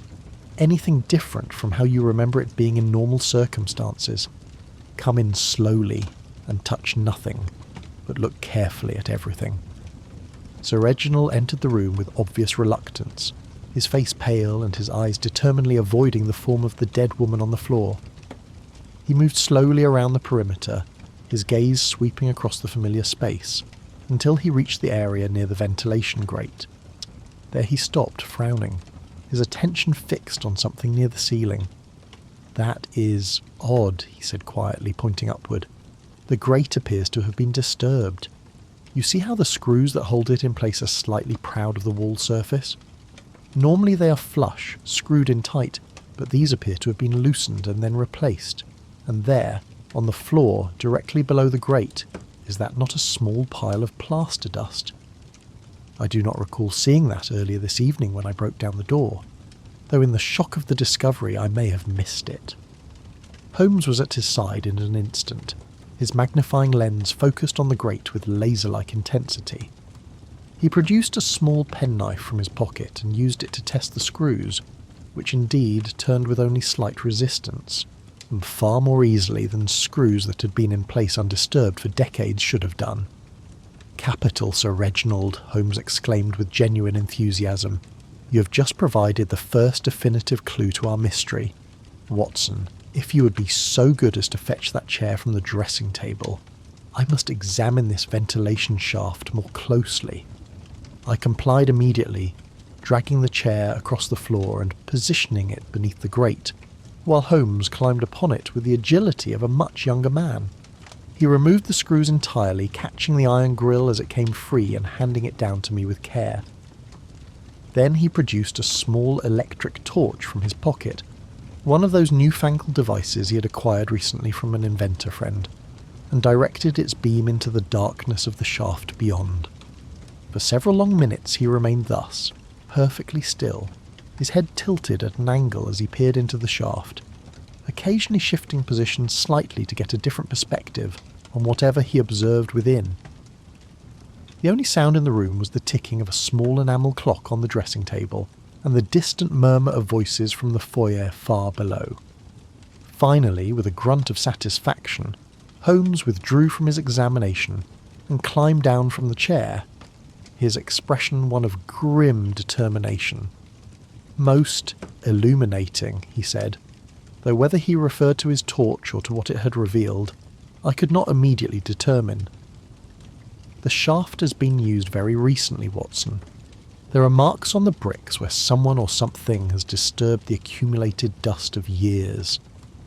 anything different from how you remember it being in normal circumstances. Come in slowly and touch nothing, but look carefully at everything." Sir Reginald entered the room with obvious reluctance, his face pale and his eyes determinedly avoiding the form of the dead woman on the floor. He moved slowly around the perimeter, his gaze sweeping across the familiar space, until he reached the area near the ventilation grate. There he stopped, frowning, his attention fixed on something near the ceiling. "That is odd," he said quietly, pointing upward. "The grate appears to have been disturbed. You see how the screws that hold it in place are slightly proud of the wall surface? Normally they are flush, screwed in tight, but these appear to have been loosened and then replaced. And there, on the floor, directly below the grate, is that not a small pile of plaster dust? I do not recall seeing that earlier this evening when I broke down the door, though in the shock of the discovery I may have missed it." Holmes was at his side in an instant, his magnifying lens focused on the grate with laser-like intensity. He produced a small penknife from his pocket and used it to test the screws, which indeed turned with only slight resistance, and far more easily than screws that had been in place undisturbed for decades should have done. "Capital, Sir Reginald," Holmes exclaimed with genuine enthusiasm. "You have just provided the first definitive clue to our mystery. Watson, If you would be so good as to fetch that chair from the dressing table, I must examine this ventilation shaft more closely. I complied immediately, dragging the chair across the floor and positioning it beneath the grate, while Holmes climbed upon it with the agility of a much younger man. He removed the screws entirely, catching the iron grill as it came free and handing it down to me with care. Then he produced a small electric torch from his pocket, one of those newfangled devices he had acquired recently from an inventor friend, and directed its beam into the darkness of the shaft beyond. For several long minutes he remained thus, perfectly still, his head tilted at an angle as he peered into the shaft, occasionally shifting position slightly to get a different perspective on whatever he observed within. The only sound in the room was the ticking of a small enamel clock on the dressing table and the distant murmur of voices from the foyer far below. Finally, with a grunt of satisfaction, Holmes withdrew from his examination and climbed down from the chair, his expression one of grim determination. Most illuminating, he said, though whether he referred to his torch or to what it had revealed, I could not immediately determine. The shaft has been used very recently, Watson. There are marks on the bricks where someone or something has disturbed the accumulated dust of years.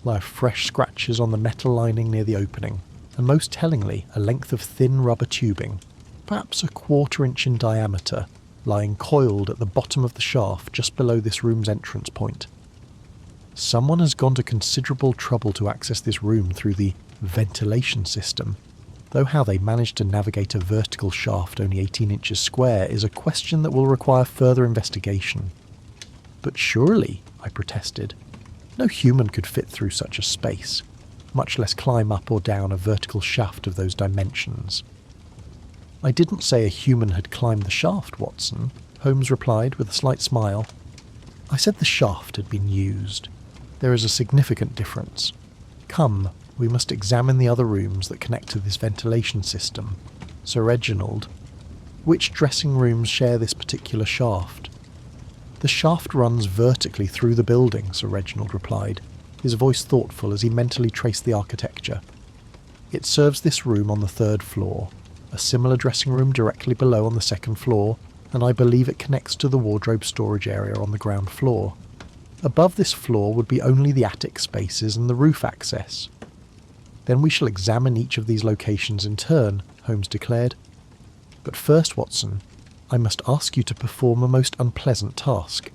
There are fresh scratches on the metal lining near the opening, and most tellingly a length of thin rubber tubing, perhaps a 1/4 inch in diameter, lying coiled at the bottom of the shaft just below this room's entrance point. Someone has gone to considerable trouble to access this room through the ventilation system, though how they managed to navigate a vertical shaft only 18 inches square is a question that will require further investigation. But surely, I protested, no human could fit through such a space, much less climb up or down a vertical shaft of those dimensions. I didn't say a human had climbed the shaft, Watson, Holmes replied with a slight smile. I said the shaft had been used. There is a significant difference. Come, we must examine the other rooms that connect to this ventilation system. Sir Reginald, which dressing rooms share this particular shaft? The shaft runs vertically through the building, Sir Reginald replied, his voice thoughtful as he mentally traced the architecture. It serves this room on the 3rd floor, a similar dressing room directly below on the 2nd floor, and I believe it connects to the wardrobe storage area on the ground floor. Above this floor would be only the attic spaces and the roof access. Then we shall examine each of these locations in turn, Holmes declared. But first, Watson, I must ask you to perform a most unpleasant task.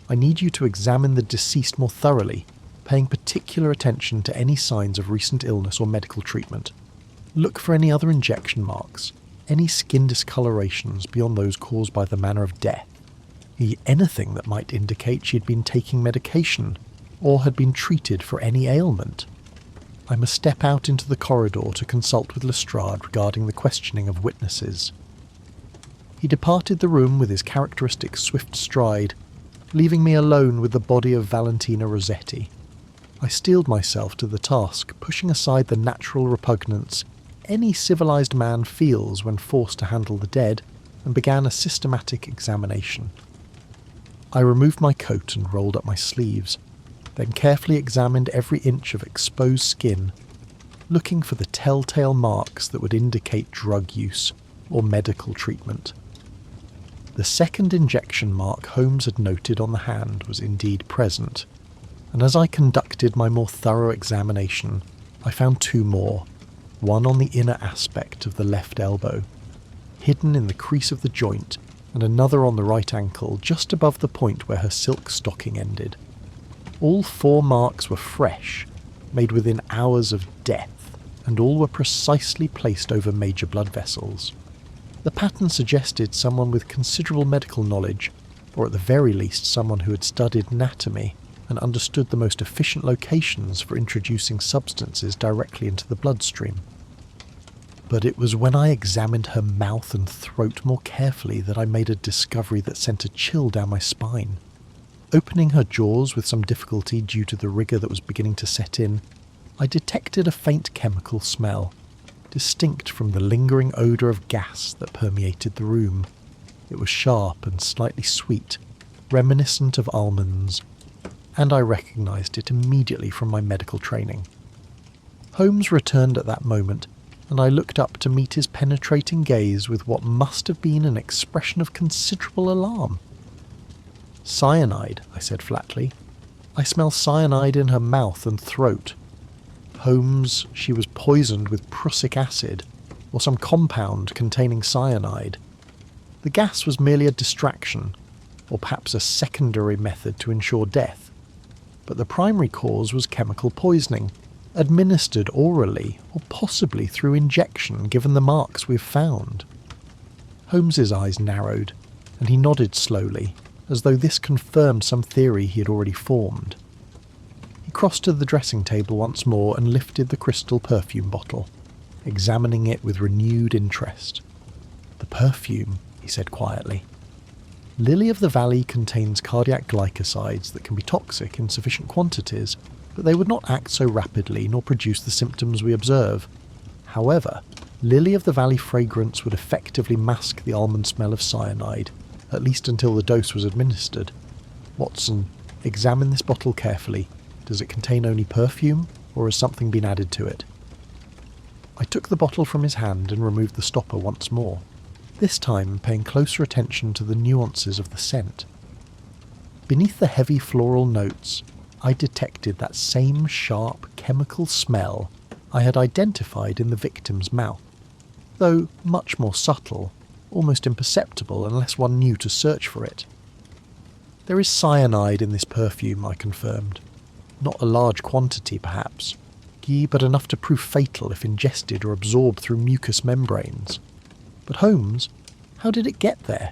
I need you to examine the deceased more thoroughly, paying particular attention to any signs of recent illness or medical treatment. Look for any other injection marks, any skin discolorations beyond those caused by the manner of death. Anything that might indicate she had been taking medication, or had been treated for any ailment. I must step out into the corridor to consult with Lestrade regarding the questioning of witnesses. He departed the room with his characteristic swift stride, leaving me alone with the body of Valentina Rossetti. I steeled myself to the task, pushing aside the natural repugnance any civilized man feels when forced to handle the dead, and began a systematic examination. I removed my coat and rolled up my sleeves, then carefully examined every inch of exposed skin, looking for the telltale marks that would indicate drug use or medical treatment. The second injection mark Holmes had noted on the hand was indeed present, and as I conducted my more thorough examination, I found two more, one on the inner aspect of the left elbow, hidden in the crease of the joint, and another on the right ankle just above the point where her silk stocking ended. All four marks were fresh, made within hours of death, and all were precisely placed over major blood vessels. The pattern suggested someone with considerable medical knowledge, or at the very least someone who had studied anatomy and understood the most efficient locations for introducing substances directly into the bloodstream. But it was when I examined her mouth and throat more carefully that I made a discovery that sent a chill down my spine. Opening her jaws with some difficulty due to the rigour that was beginning to set in, I detected a faint chemical smell, distinct from the lingering odour of gas that permeated the room. It was sharp and slightly sweet, reminiscent of almonds. and I recognised it immediately from my medical training. Holmes returned at that moment, and I looked up to meet his penetrating gaze with what must have been an expression of considerable alarm. "Cyanide," I said flatly. "I smell cyanide in her mouth and throat. Holmes, she was poisoned with prussic acid, or some compound containing cyanide. The gas was merely a distraction, or perhaps a secondary method to ensure death. But the primary cause was chemical poisoning, administered orally or possibly through injection given the marks we've found." Holmes's eyes narrowed, and he nodded slowly, as though this confirmed some theory he had already formed. He crossed to the dressing table once more and lifted the crystal perfume bottle, examining it with renewed interest. "The perfume," he said quietly. "Lily of the Valley contains cardiac glycosides that can be toxic in sufficient quantities, but they would not act so rapidly nor produce the symptoms we observe. However, Lily of the Valley fragrance would effectively mask the almond smell of cyanide, at least until the dose was administered. Watson, examine this bottle carefully. Does it contain only perfume, or has something been added to it?" I took the bottle from his hand and removed the stopper once more, this time paying closer attention to the nuances of the scent. Beneath the heavy floral notes, I detected that same sharp chemical smell I had identified in the victim's mouth, though much more subtle, almost imperceptible unless one knew to search for it. "There is cyanide in this perfume," I confirmed. "Not a large quantity, perhaps, but enough to prove fatal if ingested or absorbed through mucous membranes. But Holmes, how did it get there?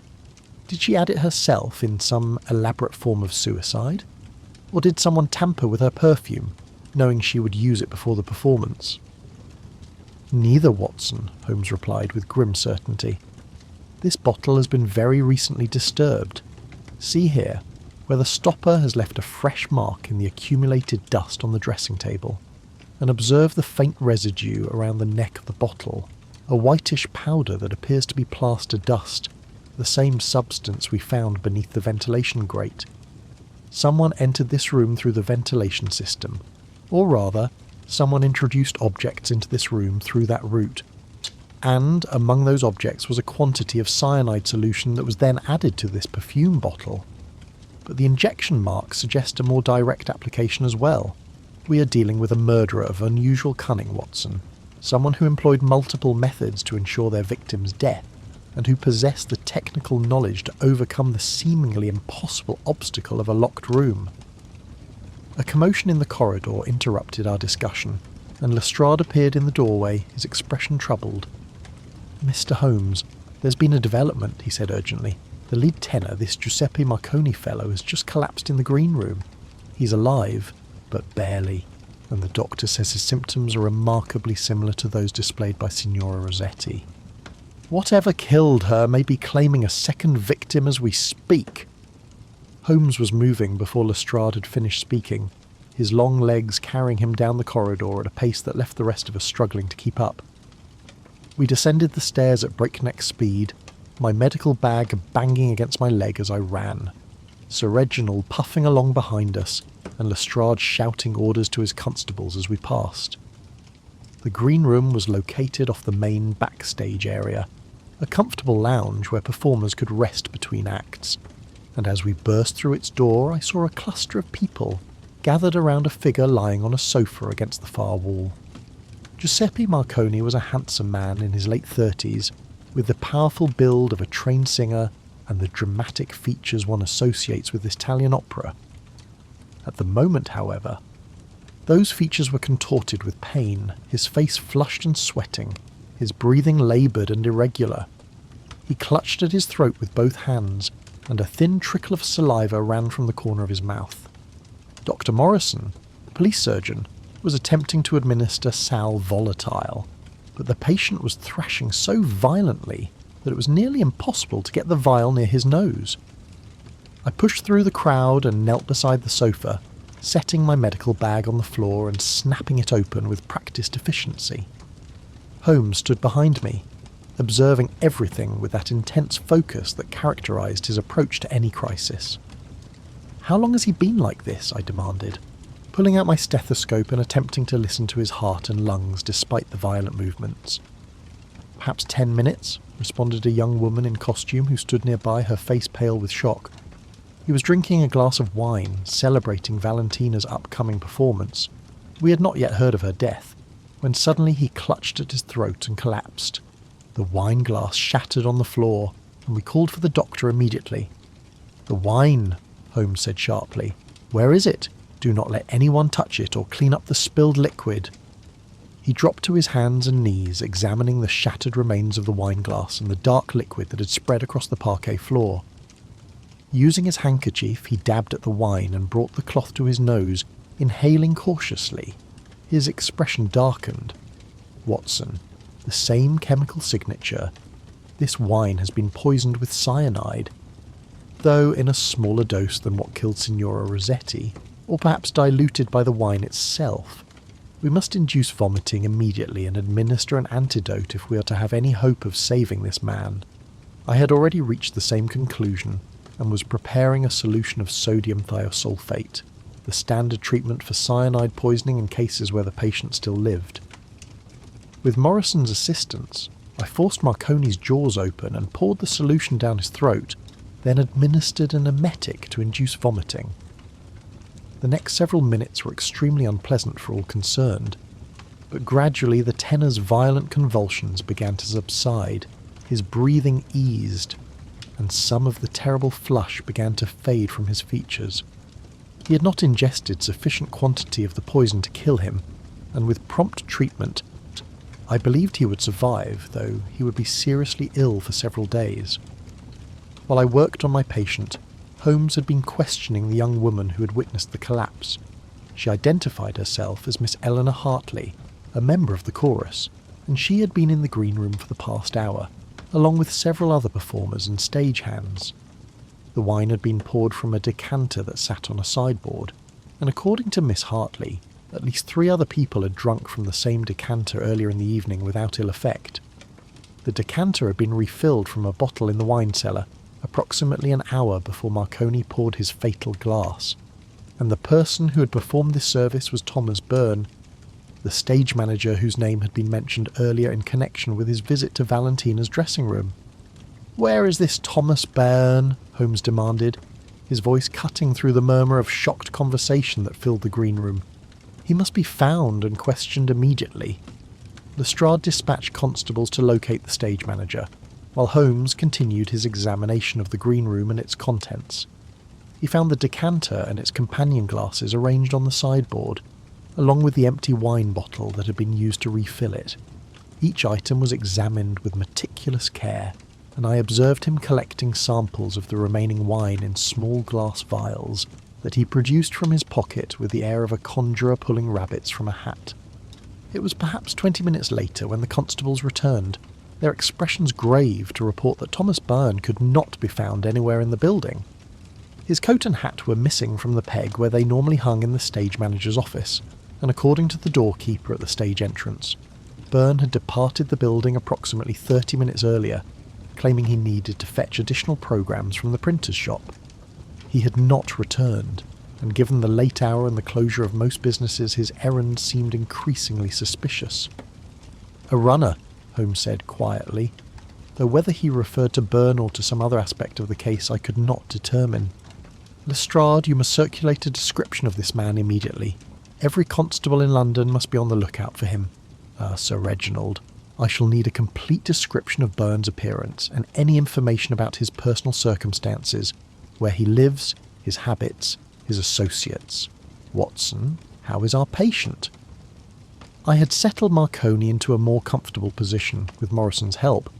Did she add it herself in some elaborate form of suicide? Or did someone tamper with her perfume, knowing she would use it before the performance?" "Neither, Watson," Holmes replied with grim certainty. "This bottle has been very recently disturbed. See here, where the stopper has left a fresh mark in the accumulated dust on the dressing table, and observe the faint residue around the neck of the bottle, a whitish powder that appears to be plaster dust, the same substance we found beneath the ventilation grate. Someone entered this room through the ventilation system, or rather, someone introduced objects into this room through that route, and among those objects was a quantity of cyanide solution that was then added to this perfume bottle. But the injection marks suggest a more direct application as well. We are dealing with a murderer of unusual cunning, Watson, someone who employed multiple methods to ensure their victim's death, and who possessed the technical knowledge to overcome the seemingly impossible obstacle of a locked room." A commotion in the corridor interrupted our discussion, and Lestrade appeared in the doorway, his expression troubled. "Mr. Holmes, there's been a development," he said urgently. "The lead tenor, this Giuseppe Marconi fellow, has just collapsed in the green room. He's alive, but barely, and the doctor says his symptoms are remarkably similar to those displayed by Signora Rossetti. Whatever killed her may be claiming a second victim as we speak." Holmes was moving before Lestrade had finished speaking, his long legs carrying him down the corridor at a pace that left the rest of us struggling to keep up. We descended the stairs at breakneck speed, my medical bag banging against my leg as I ran, Sir Reginald puffing along behind us, and Lestrade shouting orders to his constables as we passed. The green room was located off the main backstage area, a comfortable lounge where performers could rest between acts, and as we burst through its door I saw a cluster of people gathered around a figure lying on a sofa against the far wall. Giuseppe Marconi was a handsome man in his late 30s, with the powerful build of a trained singer and the dramatic features one associates with Italian opera. At the moment, however, those features were contorted with pain, his face flushed and sweating, his breathing laboured and irregular. He clutched at his throat with both hands, and a thin trickle of saliva ran from the corner of his mouth. Dr. Morrison, the police surgeon, was attempting to administer sal volatile, but the patient was thrashing so violently that it was nearly impossible to get the vial near his nose. I pushed through the crowd and knelt beside the sofa, setting my medical bag on the floor and snapping it open with practised efficiency. Holmes stood behind me, observing everything with that intense focus that characterised his approach to any crisis. How long has he been like this? I demanded, pulling out my stethoscope and attempting to listen to his heart and lungs despite the violent movements. Perhaps 10 minutes, responded a young woman in costume who stood nearby, her face pale with shock. He was drinking a glass of wine, celebrating Valentina's upcoming performance. We had not yet heard of her death, when suddenly he clutched at his throat and collapsed. The wine glass shattered on the floor, and we called for the doctor immediately. "The wine," Holmes said sharply. "Where is it? Do not let anyone touch it or clean up the spilled liquid." He dropped to his hands and knees, examining the shattered remains of the wine glass and the dark liquid that had spread across the parquet floor. Using his handkerchief, he dabbed at the wine and brought the cloth to his nose, inhaling cautiously. His expression darkened. "Watson, the same chemical signature. This wine has been poisoned with cyanide, though in a smaller dose than what killed Signora Rossetti, or perhaps diluted by the wine itself. We must induce vomiting immediately and administer an antidote if we are to have any hope of saving this man." I had already reached the same conclusion and was preparing a solution of sodium thiosulfate, the standard treatment for cyanide poisoning in cases where the patient still lived. With Morrison's assistance, I forced Marconi's jaws open and poured the solution down his throat, then administered an emetic to induce vomiting. The next several minutes were extremely unpleasant for all concerned, but gradually the tenor's violent convulsions began to subside, his breathing eased, and some of the terrible flush began to fade from his features. He had not ingested sufficient quantity of the poison to kill him, and with prompt treatment, I believed he would survive, though he would be seriously ill for several days. While I worked on my patient, Holmes had been questioning the young woman who had witnessed the collapse. She identified herself as Miss Eleanor Hartley, a member of the chorus, and she had been in the green room for the past hour, along with several other performers and stagehands. The wine had been poured from a decanter that sat on a sideboard, and according to Miss Hartley, at least 3 other people had drunk from the same decanter earlier in the evening without ill effect. The decanter had been refilled from a bottle in the wine cellar approximately an hour before Marconi poured his fatal glass, and the person who had performed this service was Thomas Byrne, the stage manager whose name had been mentioned earlier in connection with his visit to Valentina's dressing room. "Where is this Thomas Byrne?" Holmes demanded, his voice cutting through the murmur of shocked conversation that filled the green room. "He must be found and questioned immediately." Lestrade dispatched constables to locate the stage manager, while Holmes continued his examination of the green room and its contents. He found the decanter and its companion glasses arranged on the sideboard, along with the empty wine bottle that had been used to refill it. Each item was examined with meticulous care, and I observed him collecting samples of the remaining wine in small glass vials that he produced from his pocket with the air of a conjurer pulling rabbits from a hat. It was perhaps 20 minutes later when the constables returned, their expressions grave, to report that Thomas Byrne could not be found anywhere in the building. His coat and hat were missing from the peg where they normally hung in the stage manager's office, and according to the doorkeeper at the stage entrance, Byrne had departed the building approximately 30 minutes earlier, claiming he needed to fetch additional programmes from the printer's shop. He had not returned, and given the late hour and the closure of most businesses, his errand seemed increasingly suspicious. "A runner," Holmes said quietly, though whether he referred to Byrne or to some other aspect of the case I could not determine. "Lestrade, you must circulate a description of this man immediately. Every constable in London must be on the lookout for him. Sir Reginald, I shall need a complete description of Byrne's appearance and any information about his personal circumstances, where he lives, his habits, his associates. Watson, how is our patient?" I had settled Marconi into a more comfortable position, with Morrison's help,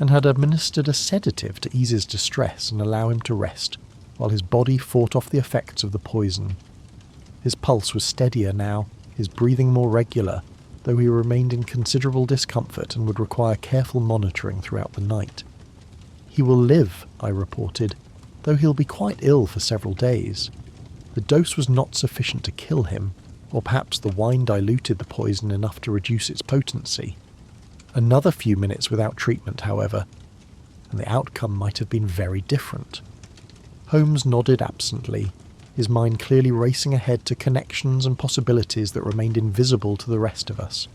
and had administered a sedative to ease his distress and allow him to rest, while his body fought off the effects of the poison. His pulse was steadier now, his breathing more regular, though he remained in considerable discomfort and would require careful monitoring throughout the night. "He will live," I reported, "though he'll be quite ill for several days. The dose was not sufficient to kill him, or perhaps the wine diluted the poison enough to reduce its potency. Another few minutes without treatment, however, and the outcome might have been very different." Holmes nodded absently, his mind clearly racing ahead to connections and possibilities that remained invisible to the rest of us.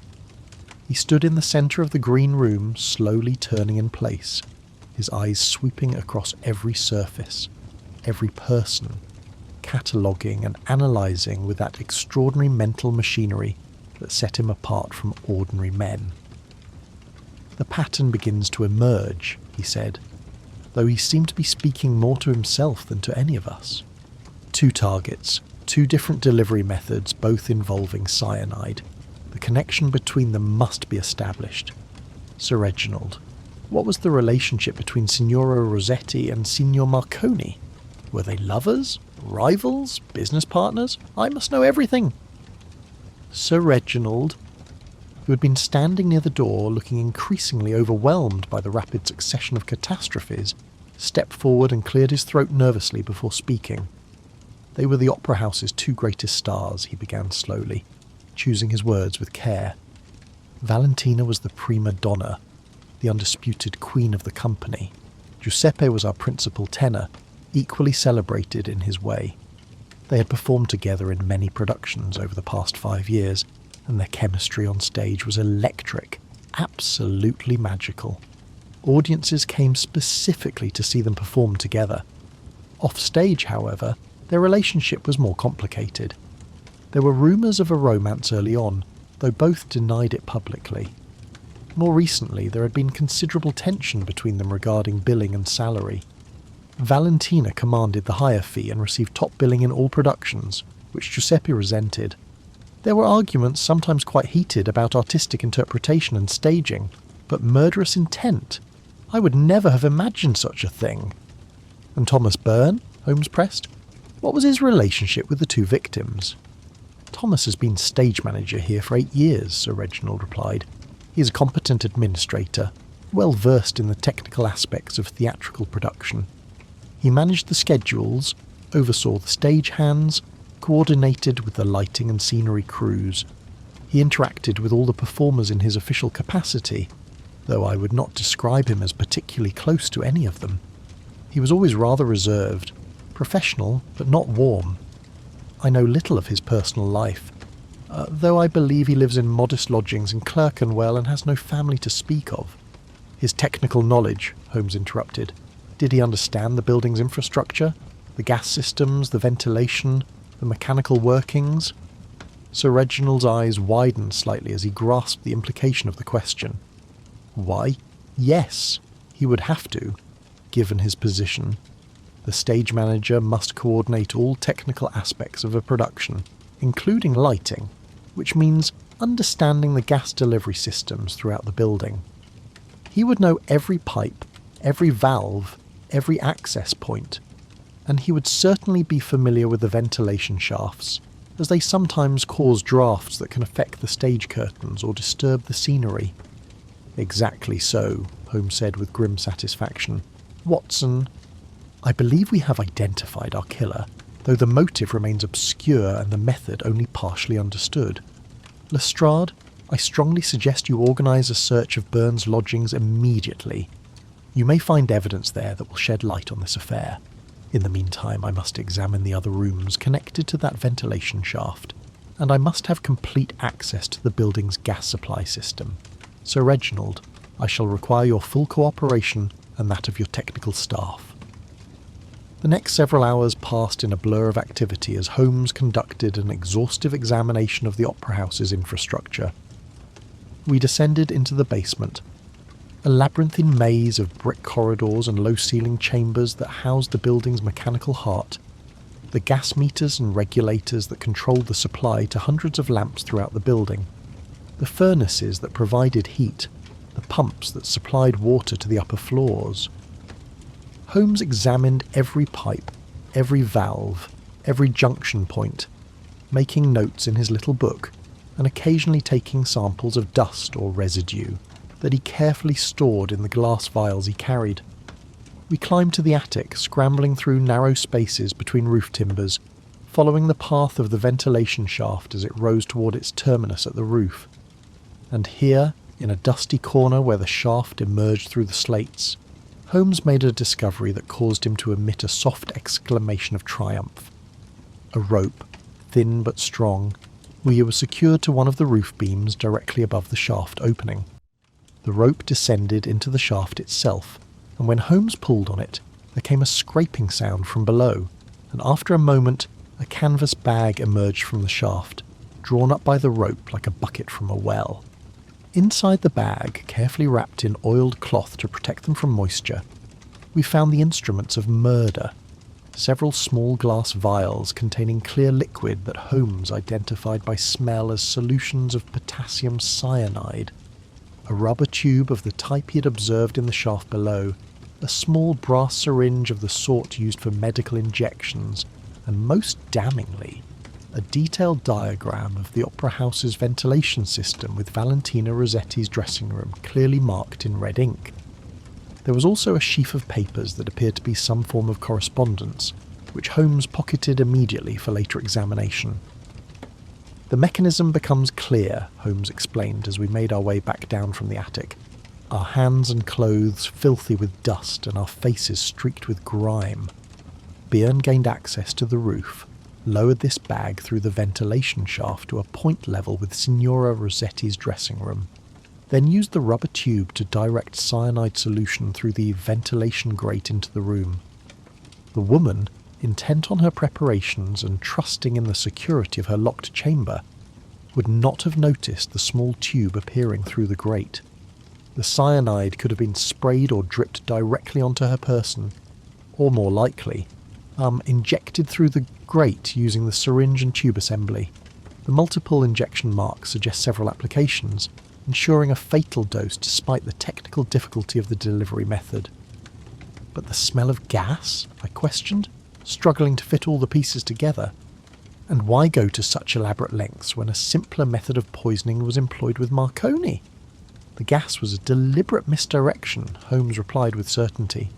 He stood in the centre of the green room, slowly turning in place, his eyes sweeping across every surface, every person, cataloguing and analysing with that extraordinary mental machinery that set him apart from ordinary men. "The pattern begins to emerge," he said, though he seemed to be speaking more to himself than to any of us. "Two targets, two different delivery methods, both involving cyanide. The connection between them must be established. Sir Reginald, what was the relationship between Signora Rossetti and Signor Marconi? Were they lovers? Rivals? Business partners? I must know everything." Sir Reginald, who had been standing near the door looking increasingly overwhelmed by the rapid succession of catastrophes, stepped forward and cleared his throat nervously before speaking. "They were the opera house's two greatest stars," he began slowly, choosing his words with care. "Valentina was the prima donna, the undisputed queen of the company. Giuseppe was our principal tenor, equally celebrated in his way. They had performed together in many productions over the past 5 years, and their chemistry on stage was electric, absolutely magical. Audiences came specifically to see them perform together. Off stage, however, their relationship was more complicated. There were rumours of a romance early on, though both denied it publicly. More recently, there had been considerable tension between them regarding billing and salary. Valentina commanded the higher fee and received top billing in all productions, which Giuseppe resented. There were arguments, sometimes quite heated, about artistic interpretation and staging, but murderous intent? I would never have imagined such a thing. And Thomas Byrne? Holmes pressed. What was his relationship with the two victims? Thomas has been stage manager here for 8 years, Sir Reginald replied. He is a competent administrator, well versed in the technical aspects of theatrical production. He managed the schedules, oversaw the stage hands, coordinated with the lighting and scenery crews. He interacted with all the performers in his official capacity, though I would not describe him as particularly close to any of them. He was always rather reserved, professional but not warm. I know little of his personal life, though I believe he lives in modest lodgings in Clerkenwell and has no family to speak of. His technical knowledge, Holmes interrupted. Did he understand the building's infrastructure, the gas systems, the ventilation, the mechanical workings? Sir Reginald's eyes widened slightly as he grasped the implication of the question. Why, yes, he would have to, given his position. The stage manager must coordinate all technical aspects of a production, including lighting, which means understanding the gas delivery systems throughout the building. He would know every pipe, every valve, every access point, and he would certainly be familiar with the ventilation shafts, as they sometimes cause drafts that can affect the stage curtains or disturb the scenery. Exactly so, Holmes said with grim satisfaction. Watson, I believe we have identified our killer, though the motive remains obscure and the method only partially understood. Lestrade, I strongly suggest you organise a search of Byrne's lodgings immediately. You may find evidence there that will shed light on this affair. In the meantime, I must examine the other rooms connected to that ventilation shaft, and I must have complete access to the building's gas supply system. Sir Reginald, I shall require your full cooperation and that of your technical staff. The next several hours passed in a blur of activity as Holmes conducted an exhaustive examination of the opera house's infrastructure. We descended into the basement, a labyrinthine maze of brick corridors and low-ceilinged chambers that housed the building's mechanical heart, the gas meters and regulators that controlled the supply to hundreds of lamps throughout the building, the furnaces that provided heat, the pumps that supplied water to the upper floors. Holmes examined every pipe, every valve, every junction point, making notes in his little book, and occasionally taking samples of dust or residue that he carefully stored in the glass vials he carried. We climbed to the attic, scrambling through narrow spaces between roof timbers, following the path of the ventilation shaft as it rose toward its terminus at the roof. And here, in a dusty corner where the shaft emerged through the slates, Holmes made a discovery that caused him to emit a soft exclamation of triumph. a rope, thin but strong, was secured to one of the roof beams directly above the shaft opening. The rope descended into the shaft itself, and when Holmes pulled on it, there came a scraping sound from below, and after a moment, a canvas bag emerged from the shaft, drawn up by the rope like a bucket from a well. Inside the bag, carefully wrapped in oiled cloth to protect them from moisture, we found the instruments of murder, several small glass vials containing clear liquid that Holmes identified by smell as solutions of potassium cyanide, a rubber tube of the type he had observed in the shaft below, a small brass syringe of the sort used for medical injections, and most damningly, a detailed diagram of the Opera House's ventilation system with Valentina Rossetti's dressing room clearly marked in red ink. There was also a sheaf of papers that appeared to be some form of correspondence, which Holmes pocketed immediately for later examination. The mechanism becomes clear, Holmes explained as we made our way back down from the attic, our hands and clothes filthy with dust and our faces streaked with grime. Byrne gained access to the roof, lowered this bag through the ventilation shaft to a point level with Signora Rossetti's dressing room, then used the rubber tube to direct cyanide solution through the ventilation grate into the room. The woman, intent on her preparations and trusting in the security of her locked chamber, would not have noticed the small tube appearing through the grate. The cyanide could have been sprayed or dripped directly onto her person, or more likely, injected through the grate using the syringe and tube assembly. The multiple injection marks suggest several applications, ensuring a fatal dose despite the technical difficulty of the delivery method. But the smell of gas? I questioned, struggling to fit all the pieces together. And why go to such elaborate lengths when a simpler method of poisoning was employed with Marconi? The gas was a deliberate misdirection, Holmes replied with certainty.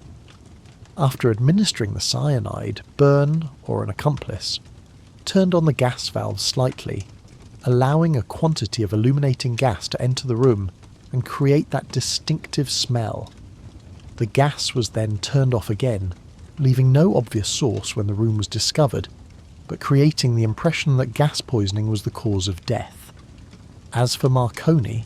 After administering the cyanide, Byrne, or an accomplice, turned on the gas valve slightly, allowing a quantity of illuminating gas to enter the room and create that distinctive smell. The gas was then turned off again, leaving no obvious source when the room was discovered, but creating the impression that gas poisoning was the cause of death. As for Marconi,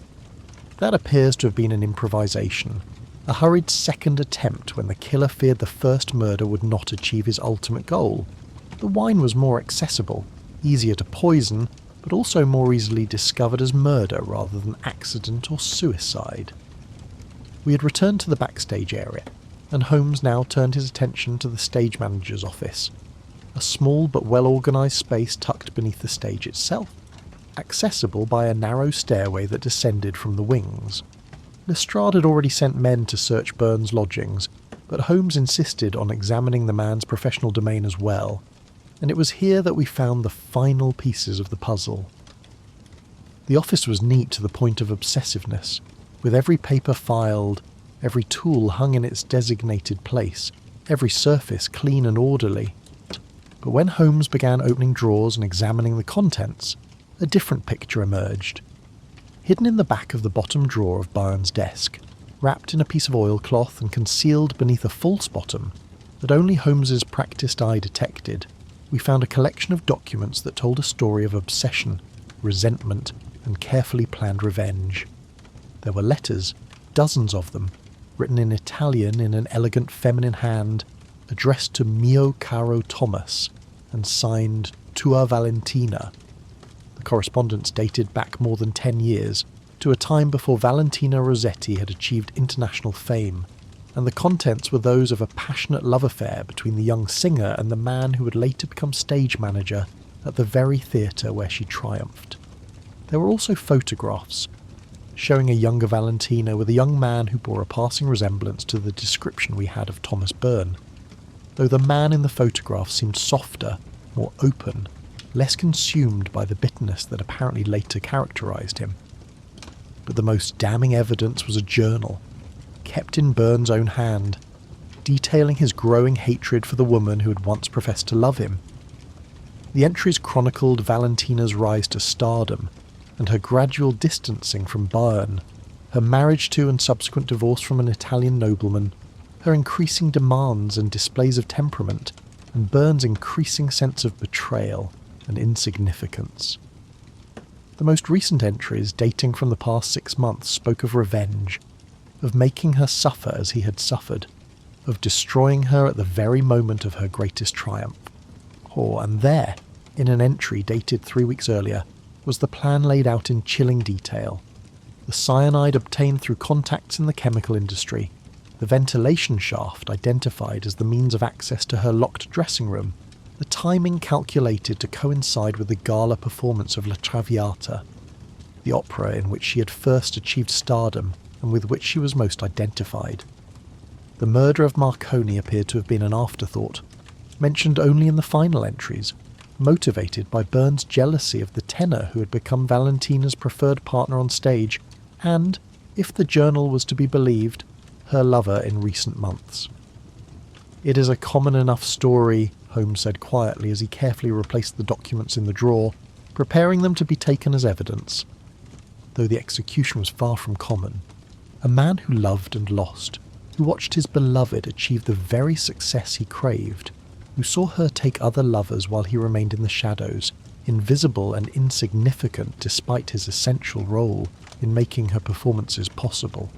that appears to have been an improvisation, a hurried second attempt when the killer feared the first murder would not achieve his ultimate goal. The wine was more accessible, easier to poison, but also more easily discovered as murder rather than accident or suicide. We had returned to the backstage area, and Holmes now turned his attention to the stage manager's office, a small but well-organised space tucked beneath the stage itself, accessible by a narrow stairway that descended from the wings. Lestrade had already sent men to search Byrne's lodgings, but Holmes insisted on examining the man's professional domain as well, and it was here that we found the final pieces of the puzzle. The office was neat to the point of obsessiveness, with every paper filed, every tool hung in its designated place, every surface clean and orderly. But when Holmes began opening drawers and examining the contents, a different picture emerged. Hidden in the back of the bottom drawer of Byrne's desk, wrapped in a piece of oilcloth and concealed beneath a false bottom that only Holmes's practised eye detected, we found a collection of documents that told a story of obsession, resentment, and carefully planned revenge. There were letters, dozens of them, written in Italian in an elegant feminine hand, addressed to Mio Caro Thomas, and signed Tua Valentina. The correspondence dated back more than 10 years, to a time before Valentina Rossetti had achieved international fame, and the contents were those of a passionate love affair between the young singer and the man who would later become stage manager at the very theatre where she triumphed. There were also photographs, showing a younger Valentina with a young man who bore a passing resemblance to the description we had of Thomas Byrne, though the man in the photograph seemed softer, more open, less consumed by the bitterness that apparently later characterised him. But the most damning evidence was a journal, kept in Byrne's own hand, detailing his growing hatred for the woman who had once professed to love him. The entries chronicled Valentina's rise to stardom, and her gradual distancing from Byrne, her marriage to and subsequent divorce from an Italian nobleman, her increasing demands and displays of temperament, and Burns' increasing sense of betrayal and insignificance. The most recent entries, dating from the past 6 months, spoke of revenge, of making her suffer as he had suffered, of destroying her at the very moment of her greatest triumph. And there, in an entry dated 3 weeks earlier, was the plan laid out in chilling detail. The cyanide obtained through contacts in the chemical industry, the ventilation shaft identified as the means of access to her locked dressing room, the timing calculated to coincide with the gala performance of La Traviata, the opera in which she had first achieved stardom and with which she was most identified. The murder of Marconi appeared to have been an afterthought, mentioned only in the final entries, motivated by Burns' jealousy of the tenor who had become Valentina's preferred partner on stage, and, if the journal was to be believed, her lover in recent months. "It is a common enough story," Holmes said quietly as he carefully replaced the documents in the drawer, preparing them to be taken as evidence. Though the execution was far from common. A man who loved and lost, who watched his beloved achieve the very success he craved, who saw her take other lovers while he remained in the shadows, invisible and insignificant despite his essential role in making her performances possible.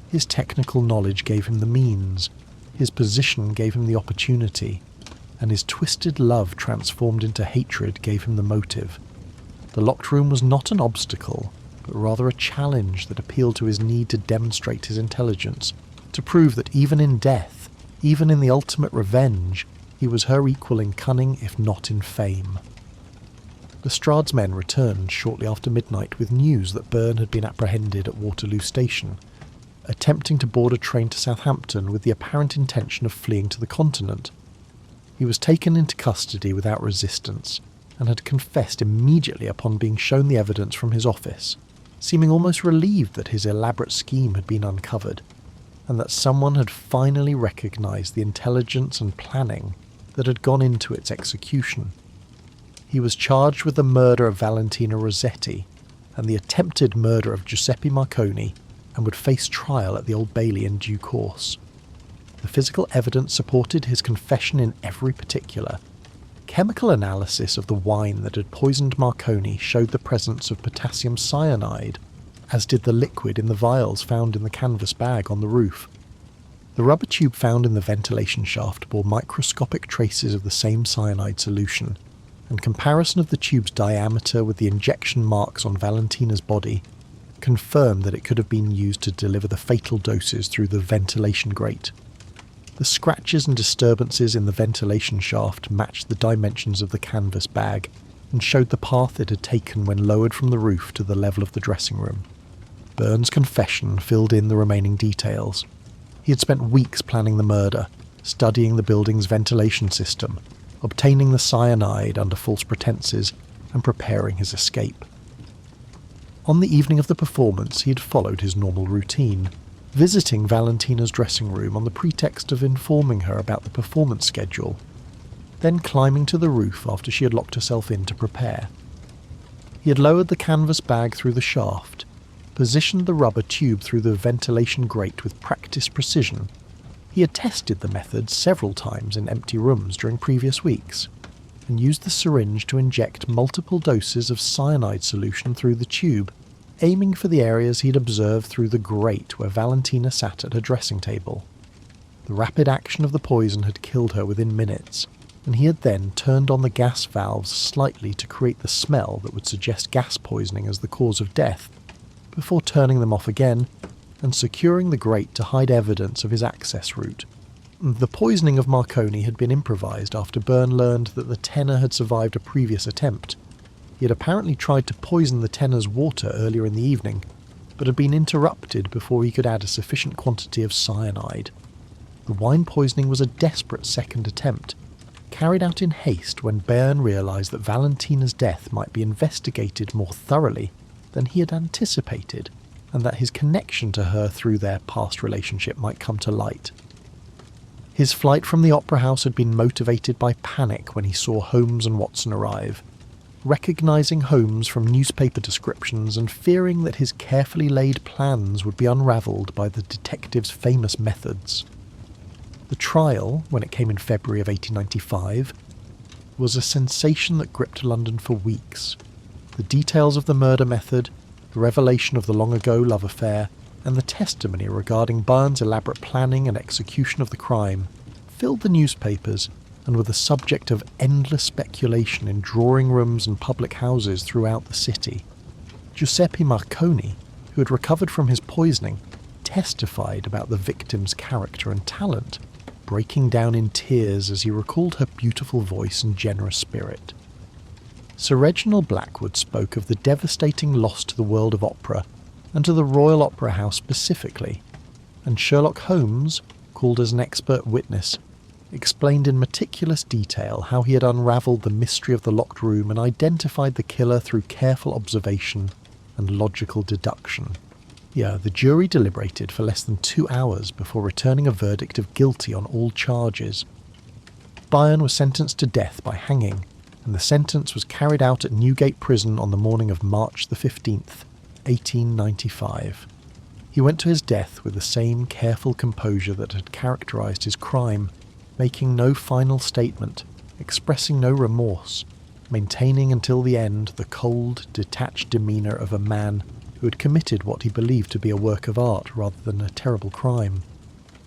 His technical knowledge gave him the means, his position gave him the opportunity, and his twisted love transformed into hatred gave him the motive. The locked room was not an obstacle, but rather a challenge that appealed to his need to demonstrate his intelligence, to prove that even in death, even in the ultimate revenge, he was her equal in cunning if not in fame. Lestrade's men returned shortly after midnight with news that Byrne had been apprehended at Waterloo Station, attempting to board a train to Southampton with the apparent intention of fleeing to the continent. He was taken into custody without resistance, and had confessed immediately upon being shown the evidence from his office, seeming almost relieved that his elaborate scheme had been uncovered, and that someone had finally recognised the intelligence and planning that had gone into its execution. He was charged with the murder of Valentina Rossetti and the attempted murder of Giuseppe Marconi, and would face trial at the Old Bailey in due course. The physical evidence supported his confession in every particular. Chemical analysis of the wine that had poisoned Marconi showed the presence of potassium cyanide, as did the liquid in the vials found in the canvas bag on the roof. The rubber tube found in the ventilation shaft bore microscopic traces of the same cyanide solution, and comparison of the tube's diameter with the injection marks on Valentina's body confirmed that it could have been used to deliver the fatal doses through the ventilation grate. The scratches and disturbances in the ventilation shaft matched the dimensions of the canvas bag and showed the path it had taken when lowered from the roof to the level of the dressing room. Byrne's confession filled in the remaining details. He had spent weeks planning the murder, studying the building's ventilation system, obtaining the cyanide under false pretenses, and preparing his escape. On the evening of the performance, he had followed his normal routine, visiting Valentina's dressing room on the pretext of informing her about the performance schedule, then climbing to the roof after she had locked herself in to prepare. He had lowered the canvas bag through the shaft, positioned the rubber tube through the ventilation grate with practiced precision. He had tested the method several times in empty rooms during previous weeks, and used the syringe to inject multiple doses of cyanide solution through the tube, aiming for the areas he had observed through the grate where Valentina sat at her dressing table. The rapid action of the poison had killed her within minutes, and he had then turned on the gas valves slightly to create the smell that would suggest gas poisoning as the cause of death, before turning them off again and securing the grate to hide evidence of his access route. The poisoning of Marconi had been improvised after Byrne learned that the tenor had survived a previous attempt. He had apparently tried to poison the tenor's water earlier in the evening, but had been interrupted before he could add a sufficient quantity of cyanide. The wine poisoning was a desperate second attempt, carried out in haste when Byrne realised that Valentina's death might be investigated more thoroughly than he had anticipated, and that his connection to her through their past relationship might come to light. His flight from the opera house had been motivated by panic when he saw Holmes and Watson arrive, recognising Holmes from newspaper descriptions and fearing that his carefully laid plans would be unravelled by the detective's famous methods. The trial, when it came in February of 1895, was a sensation that gripped London for weeks. The details of the murder method, the revelation of the long-ago love affair, and the testimony regarding Byrne's elaborate planning and execution of the crime filled the newspapers and were the subject of endless speculation in drawing rooms and public houses throughout the city. Giuseppe Marconi, who had recovered from his poisoning, testified about the victim's character and talent, breaking down in tears as he recalled her beautiful voice and generous spirit. Sir Reginald Blackwood spoke of the devastating loss to the world of opera, and to the Royal Opera House specifically, and Sherlock Holmes, called as an expert witness, explained in meticulous detail how he had unravelled the mystery of the locked room and identified the killer through careful observation and logical deduction. Yeah, the jury deliberated for less than 2 hours before returning a verdict of guilty on all charges. Byrne was sentenced to death by hanging, and the sentence was carried out at Newgate Prison on the morning of March the 15th, 1895. He went to his death with the same careful composure that had characterised his crime, making no final statement, expressing no remorse, maintaining until the end the cold, detached demeanour of a man who had committed what he believed to be a work of art rather than a terrible crime.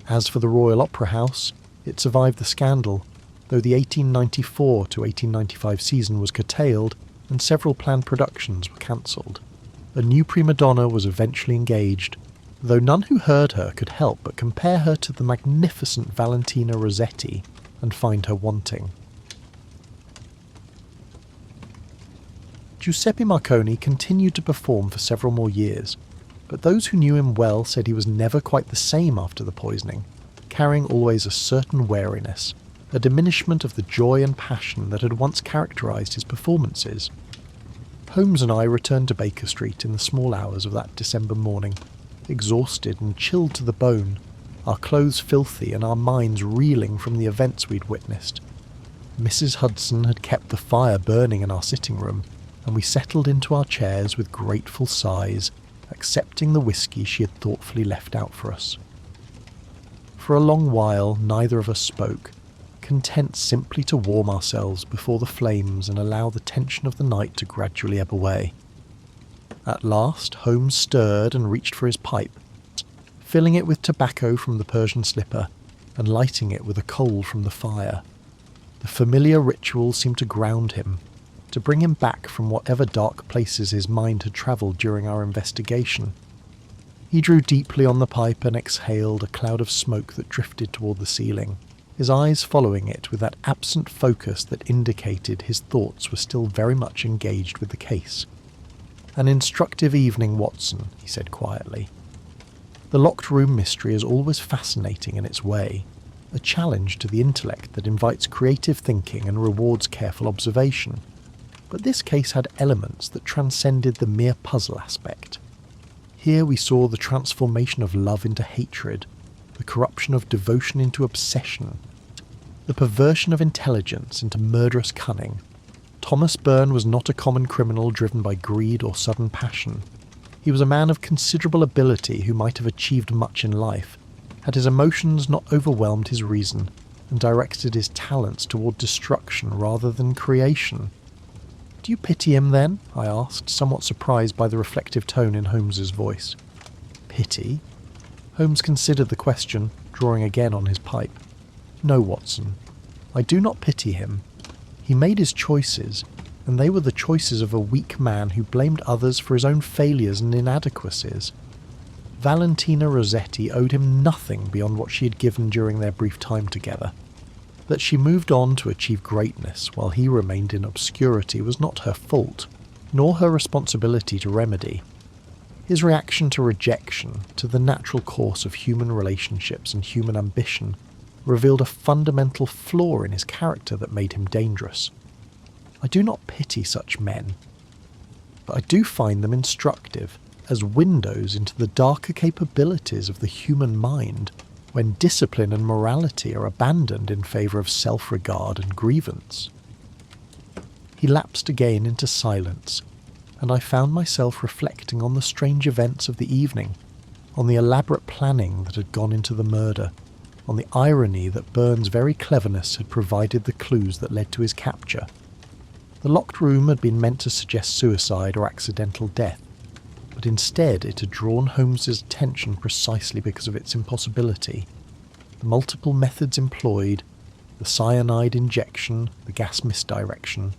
As for the Royal Opera House, it survived the scandal, though the 1894 to 1895 season was curtailed and several planned productions were cancelled. A new prima donna was eventually engaged, though none who heard her could help but compare her to the magnificent Valentina Rossetti and find her wanting. Giuseppe Marconi continued to perform for several more years, but those who knew him well said he was never quite the same after the poisoning, carrying always a certain wariness, a diminishment of the joy and passion that had once characterised his performances. Holmes and I returned to Baker Street in the small hours of that December morning, exhausted and chilled to the bone, our clothes filthy and our minds reeling from the events we'd witnessed. Mrs. Hudson had kept the fire burning in our sitting room, and we settled into our chairs with grateful sighs, accepting the whisky she had thoughtfully left out for us. For a long while neither of us spoke, content simply to warm ourselves before the flames and allow the tension of the night to gradually ebb away. At last Holmes stirred and reached for his pipe, filling it with tobacco from the Persian slipper and lighting it with a coal from the fire. The familiar ritual seemed to ground him, to bring him back from whatever dark places his mind had travelled during our investigation. He drew deeply on the pipe and exhaled a cloud of smoke that drifted toward the ceiling, his eyes following it with that absent focus that indicated his thoughts were still very much engaged with the case. "An instructive evening, Watson," he said quietly. The locked room mystery is always fascinating in its way, a challenge to the intellect that invites creative thinking and rewards careful observation. But this case had elements that transcended the mere puzzle aspect. Here we saw the transformation of love into hatred, the corruption of devotion into obsession, the perversion of intelligence into murderous cunning. Thomas Byrne was not a common criminal driven by greed or sudden passion. He was a man of considerable ability who might have achieved much in life, had his emotions not overwhelmed his reason, and directed his talents toward destruction rather than creation. "Do you pity him, then?" I asked, somewhat surprised by the reflective tone in Holmes's voice. "Pity?" Holmes considered the question, drawing again on his pipe. "No, Watson. I do not pity him. He made his choices, and they were the choices of a weak man who blamed others for his own failures and inadequacies. Valentina Rossetti owed him nothing beyond what she had given during their brief time together. That she moved on to achieve greatness while he remained in obscurity was not her fault, nor her responsibility to remedy. His reaction to rejection, to the natural course of human relationships and human ambition, revealed a fundamental flaw in his character that made him dangerous. I do not pity such men, but I do find them instructive as windows into the darker capabilities of the human mind, when discipline and morality are abandoned in favour of self-regard and grievance." He lapsed again into silence, and I found myself reflecting on the strange events of the evening, on the elaborate planning that had gone into the murder, on the irony that Burns' very cleverness had provided the clues that led to his capture. The locked room had been meant to suggest suicide or accidental death, but instead it had drawn Holmes's attention precisely because of its impossibility. The multiple methods employed, the cyanide injection, the gas misdirection,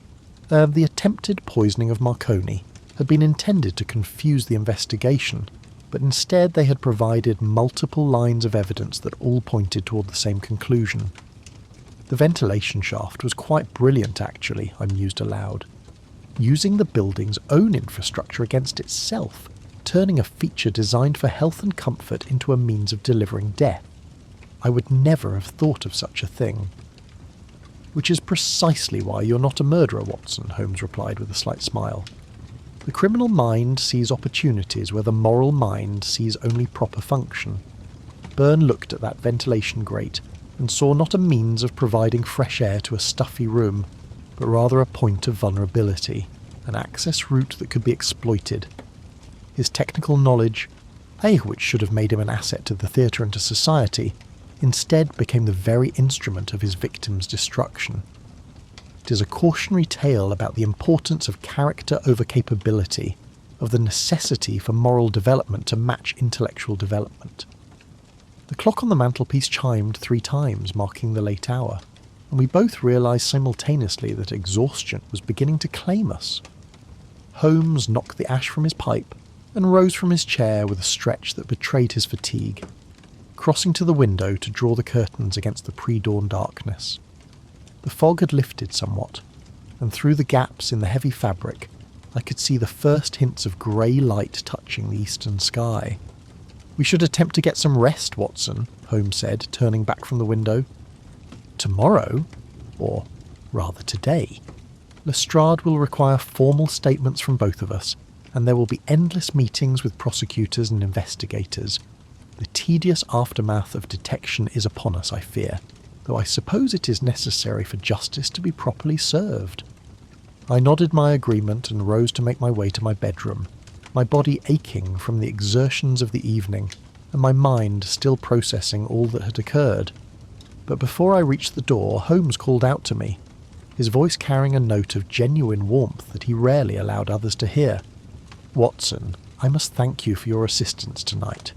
the attempted poisoning of Marconi, had been intended to confuse the investigation, but instead they had provided multiple lines of evidence that all pointed toward the same conclusion. The ventilation shaft was quite brilliant, actually, I mused aloud. Using the building's own infrastructure against itself, turning a feature designed for health and comfort into a means of delivering death. I would never have thought of such a thing. Which is precisely why you're not a murderer, Watson, Holmes replied with a slight smile. The criminal mind sees opportunities where the moral mind sees only proper function. Byrne looked at that ventilation grate and saw not a means of providing fresh air to a stuffy room, but rather a point of vulnerability, an access route that could be exploited. His technical knowledge, which should have made him an asset to the theatre and to society, instead became the very instrument of his victim's destruction. It is a cautionary tale about the importance of character over capability, of the necessity for moral development to match intellectual development. The clock on the mantelpiece chimed 3 times, marking the late hour, and we both realised simultaneously that exhaustion was beginning to claim us. Holmes knocked the ash from his pipe and rose from his chair with a stretch that betrayed his fatigue, crossing to the window to draw the curtains against the pre-dawn darkness. The fog had lifted somewhat, and through the gaps in the heavy fabric I could see the first hints of grey light touching the eastern sky. "We should attempt to get some rest, Watson," Holmes said, turning back from the window. "Tomorrow? Or rather today. Lestrade will require formal statements from both of us, and there will be endless meetings with prosecutors and investigators. The tedious aftermath of detection is upon us, I fear, though I suppose it is necessary for justice to be properly served." I nodded my agreement and rose to make my way to my bedroom, my body aching from the exertions of the evening, and my mind still processing all that had occurred. But before I reached the door, Holmes called out to me, his voice carrying a note of genuine warmth that he rarely allowed others to hear. "Watson, I must thank you for your assistance tonight.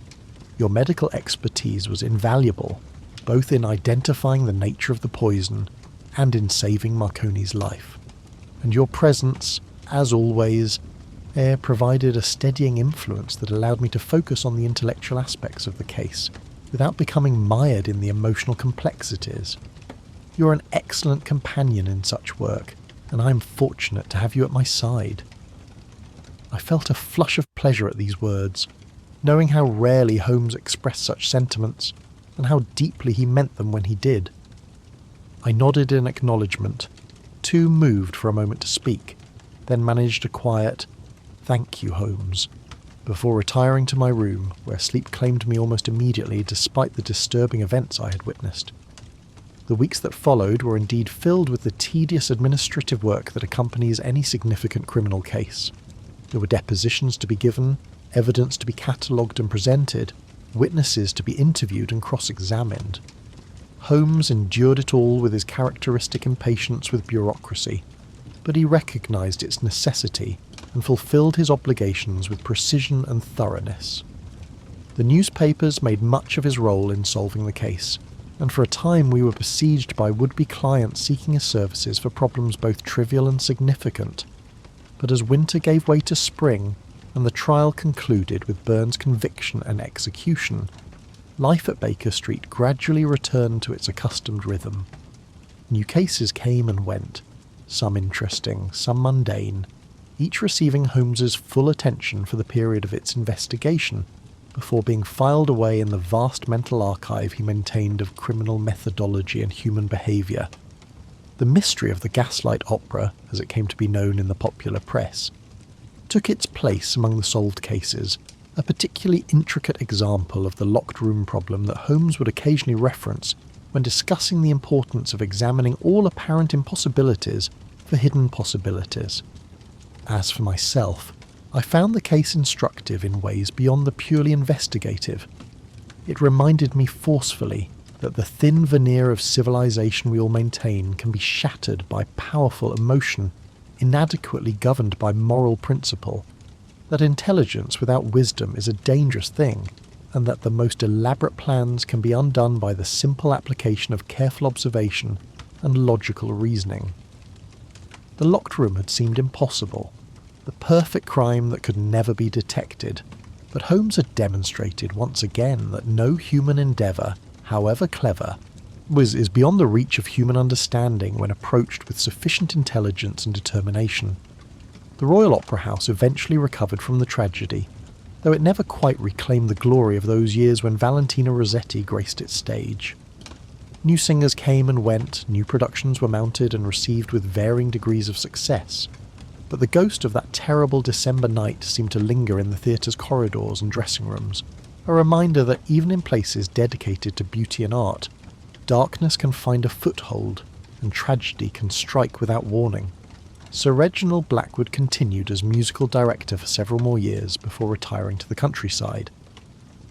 Your medical expertise was invaluable, both in identifying the nature of the poison and in saving Marconi's life. And your presence, as always, provided a steadying influence that allowed me to focus on the intellectual aspects of the case, without becoming mired in the emotional complexities. You're an excellent companion in such work, and I am fortunate to have you at my side." I felt a flush of pleasure at these words, knowing how rarely Holmes expressed such sentiments, and how deeply he meant them when he did. I nodded in acknowledgement, too moved for a moment to speak, then managed a quiet, "Thank you, Holmes," before retiring to my room, where sleep claimed me almost immediately despite the disturbing events I had witnessed. The weeks that followed were indeed filled with the tedious administrative work that accompanies any significant criminal case. There were depositions to be given, evidence to be catalogued and presented, witnesses to be interviewed and cross-examined. Holmes endured it all with his characteristic impatience with bureaucracy, but he recognised its necessity and fulfilled his obligations with precision and thoroughness. The newspapers made much of his role in solving the case, and for a time we were besieged by would-be clients seeking his services for problems both trivial and significant. But as winter gave way to spring, and the trial concluded with Burns' conviction and execution, life at Baker Street gradually returned to its accustomed rhythm. New cases came and went, some interesting, some mundane, each receiving Holmes's full attention for the period of its investigation, before being filed away in the vast mental archive he maintained of criminal methodology and human behaviour. The mystery of the Gaslight opera, as it came to be known in the popular press, took its place among the solved cases, a particularly intricate example of the locked room problem that Holmes would occasionally reference when discussing the importance of examining all apparent impossibilities for hidden possibilities. As for myself, I found the case instructive in ways beyond the purely investigative. It reminded me forcefully that the thin veneer of civilization we all maintain can be shattered by powerful emotion, inadequately governed by moral principle, that intelligence without wisdom is a dangerous thing, and that the most elaborate plans can be undone by the simple application of careful observation and logical reasoning. The locked room had seemed impossible, the perfect crime that could never be detected, but Holmes had demonstrated once again that no human endeavour, however clever, is beyond the reach of human understanding when approached with sufficient intelligence and determination. The Royal Opera House eventually recovered from the tragedy, though it never quite reclaimed the glory of those years when Valentina Rossetti graced its stage. New singers came and went, new productions were mounted and received with varying degrees of success, but the ghost of that terrible December night seemed to linger in the theatre's corridors and dressing rooms, a reminder that even in places dedicated to beauty and art, darkness can find a foothold and tragedy can strike without warning. Sir Reginald Blackwood continued as musical director for several more years before retiring to the countryside.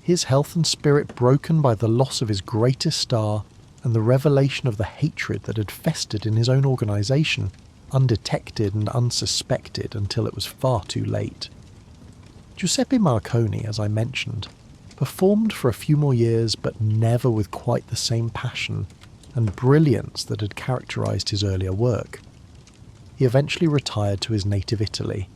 His health and spirit broken by the loss of his greatest star and the revelation of the hatred that had festered in his own organisation, undetected and unsuspected until it was far too late. Giuseppe Marconi, as I mentioned, performed for a few more years, but never with quite the same passion and brilliance that had characterised his earlier work. He eventually retired to his native Italy,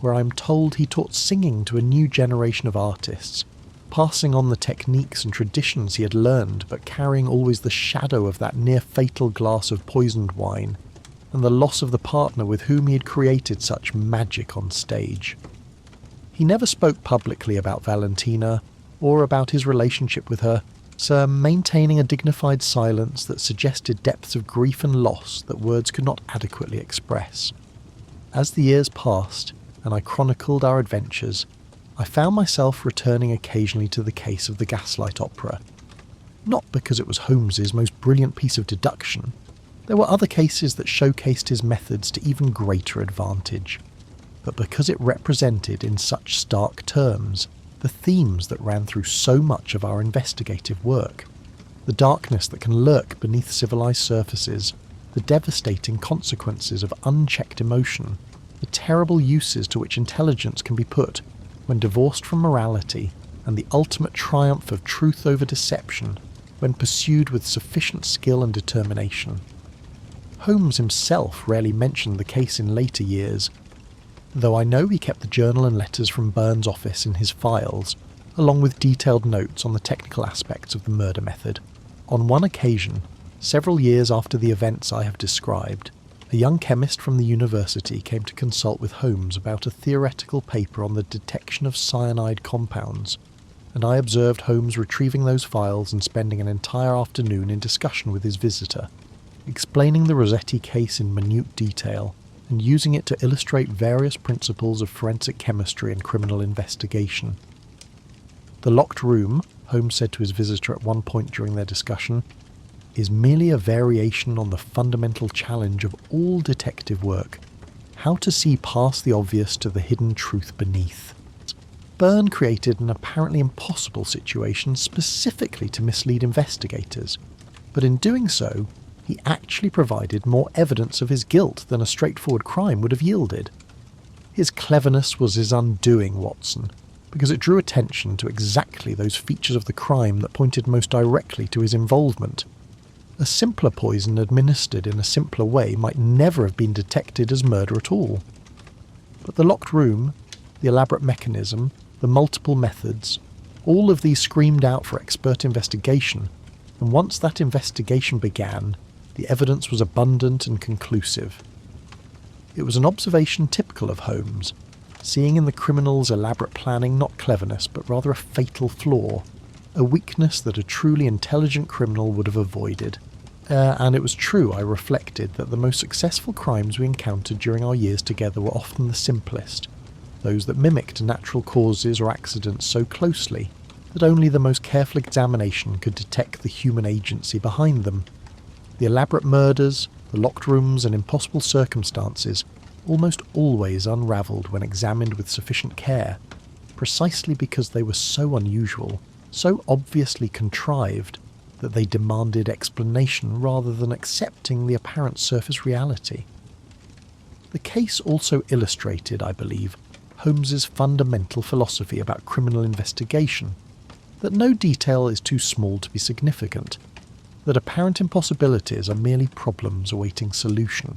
where I am told he taught singing to a new generation of artists, passing on the techniques and traditions he had learned, but carrying always the shadow of that near-fatal glass of poisoned wine, and the loss of the partner with whom he had created such magic on stage. He never spoke publicly about Valentina, or about his relationship with her, so maintaining a dignified silence that suggested depths of grief and loss that words could not adequately express. As the years passed, and I chronicled our adventures, I found myself returning occasionally to the case of the Gaslight opera. Not because it was Holmes's most brilliant piece of deduction. There were other cases that showcased his methods to even greater advantage, but because it represented in such stark terms the themes that ran through so much of our investigative work, the darkness that can lurk beneath civilized surfaces, the devastating consequences of unchecked emotion, the terrible uses to which intelligence can be put when divorced from morality, and the ultimate triumph of truth over deception when pursued with sufficient skill and determination. Holmes himself rarely mentioned the case in later years, though I know he kept the journal and letters from Burns' office in his files, along with detailed notes on the technical aspects of the murder method. On one occasion, several years after the events I have described, a young chemist from the university came to consult with Holmes about a theoretical paper on the detection of cyanide compounds, and I observed Holmes retrieving those files and spending an entire afternoon in discussion with his visitor, explaining the Rossetti case in minute detail, and using it to illustrate various principles of forensic chemistry and criminal investigation. The locked room, Holmes said to his visitor at one point during their discussion, is merely a variation on the fundamental challenge of all detective work, how to see past the obvious to the hidden truth beneath. Byrne created an apparently impossible situation specifically to mislead investigators, but in doing so, he actually provided more evidence of his guilt than a straightforward crime would have yielded. His cleverness was his undoing, Watson, because it drew attention to exactly those features of the crime that pointed most directly to his involvement. A simpler poison administered in a simpler way might never have been detected as murder at all. But the locked room, the elaborate mechanism, the multiple methods, all of these screamed out for expert investigation, and once that investigation began, the evidence was abundant and conclusive. It was an observation typical of Holmes, seeing in the criminal's elaborate planning not cleverness but rather a fatal flaw, a weakness that a truly intelligent criminal would have avoided. And it was true, I reflected, that the most successful crimes we encountered during our years together were often the simplest, those that mimicked natural causes or accidents so closely that only the most careful examination could detect the human agency behind them. The elaborate murders, the locked rooms and impossible circumstances almost always unravelled when examined with sufficient care, precisely because they were so unusual, so obviously contrived, that they demanded explanation rather than accepting the apparent surface reality. The case also illustrated, I believe, Holmes's fundamental philosophy about criminal investigation, that no detail is too small to be significant, that apparent impossibilities are merely problems awaiting solution,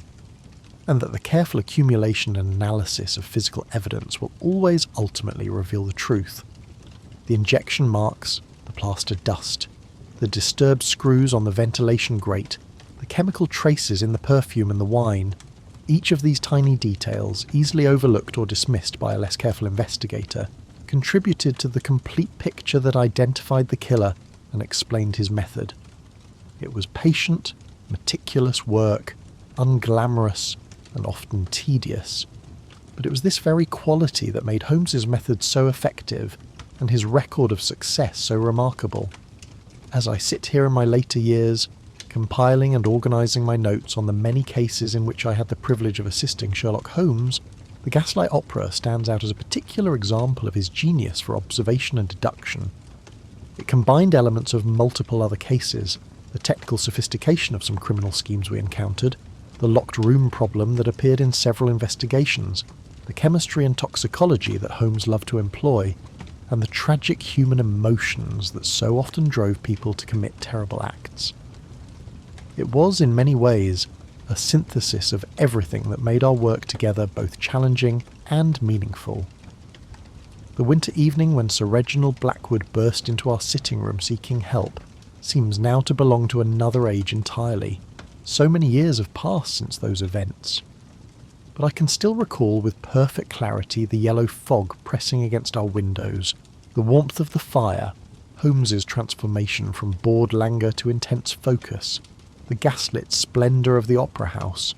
and that the careful accumulation and analysis of physical evidence will always ultimately reveal the truth. The injection marks, the plaster dust, the disturbed screws on the ventilation grate, the chemical traces in the perfume and the wine, each of these tiny details, easily overlooked or dismissed by a less careful investigator, contributed to the complete picture that identified the killer and explained his method. It was patient, meticulous work, unglamorous, and often tedious. But it was this very quality that made Holmes's method so effective and his record of success so remarkable. As I sit here in my later years, compiling and organising my notes on the many cases in which I had the privilege of assisting Sherlock Holmes, the Gaslight opera stands out as a particular example of his genius for observation and deduction. It combined elements of multiple other cases, the technical sophistication of some criminal schemes we encountered, the locked room problem that appeared in several investigations, the chemistry and toxicology that Holmes loved to employ, and the tragic human emotions that so often drove people to commit terrible acts. It was, in many ways, a synthesis of everything that made our work together both challenging and meaningful. The winter evening when Sir Reginald Blackwood burst into our sitting room seeking help seems now to belong to another age entirely. So many years have passed since those events. But I can still recall with perfect clarity the yellow fog pressing against our windows, the warmth of the fire, Holmes's transformation from bored languor to intense focus, the gaslit splendour of the opera house,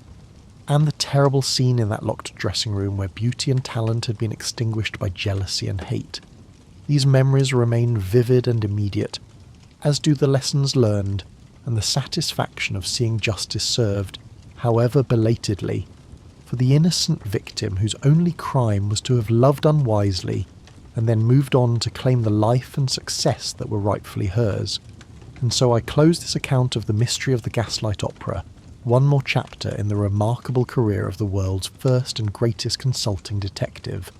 and the terrible scene in that locked dressing room where beauty and talent had been extinguished by jealousy and hate. These memories remain vivid and immediate, as do the lessons learned and the satisfaction of seeing justice served, however belatedly, for the innocent victim whose only crime was to have loved unwisely and then moved on to claim the life and success that were rightfully hers. And so I close this account of the mystery of the Gaslight opera, one more chapter in the remarkable career of the world's first and greatest consulting detective,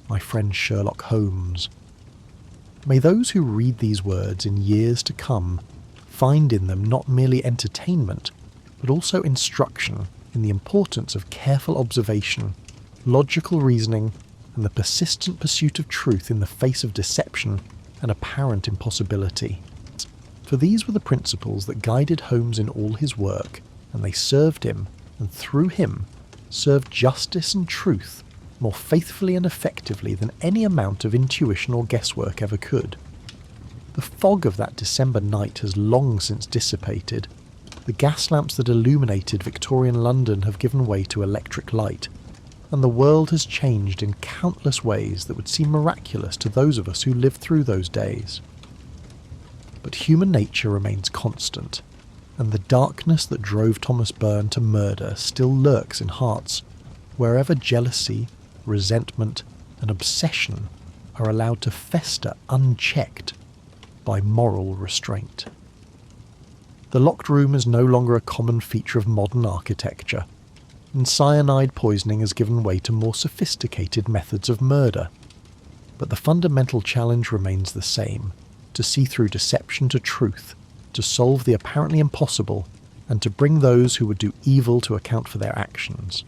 my friend Sherlock Holmes. May those who read these words in years to come find in them not merely entertainment, but also instruction in the importance of careful observation, logical reasoning, and the persistent pursuit of truth in the face of deception and apparent impossibility. For these were the principles that guided Holmes in all his work, and they served him, and through him, served justice and truth more faithfully and effectively than any amount of intuition or guesswork ever could. The fog of that December night has long since dissipated. The gas lamps that illuminated Victorian London have given way to electric light, and the world has changed in countless ways that would seem miraculous to those of us who lived through those days. But human nature remains constant, and the darkness that drove Thomas Byrne to murder still lurks in hearts wherever jealousy, resentment, and obsession are allowed to fester unchecked by moral restraint. The locked room is no longer a common feature of modern architecture, and cyanide poisoning has given way to more sophisticated methods of murder. But the fundamental challenge remains the same: to see through deception to truth, to solve the apparently impossible, and to bring those who would do evil to account for their actions.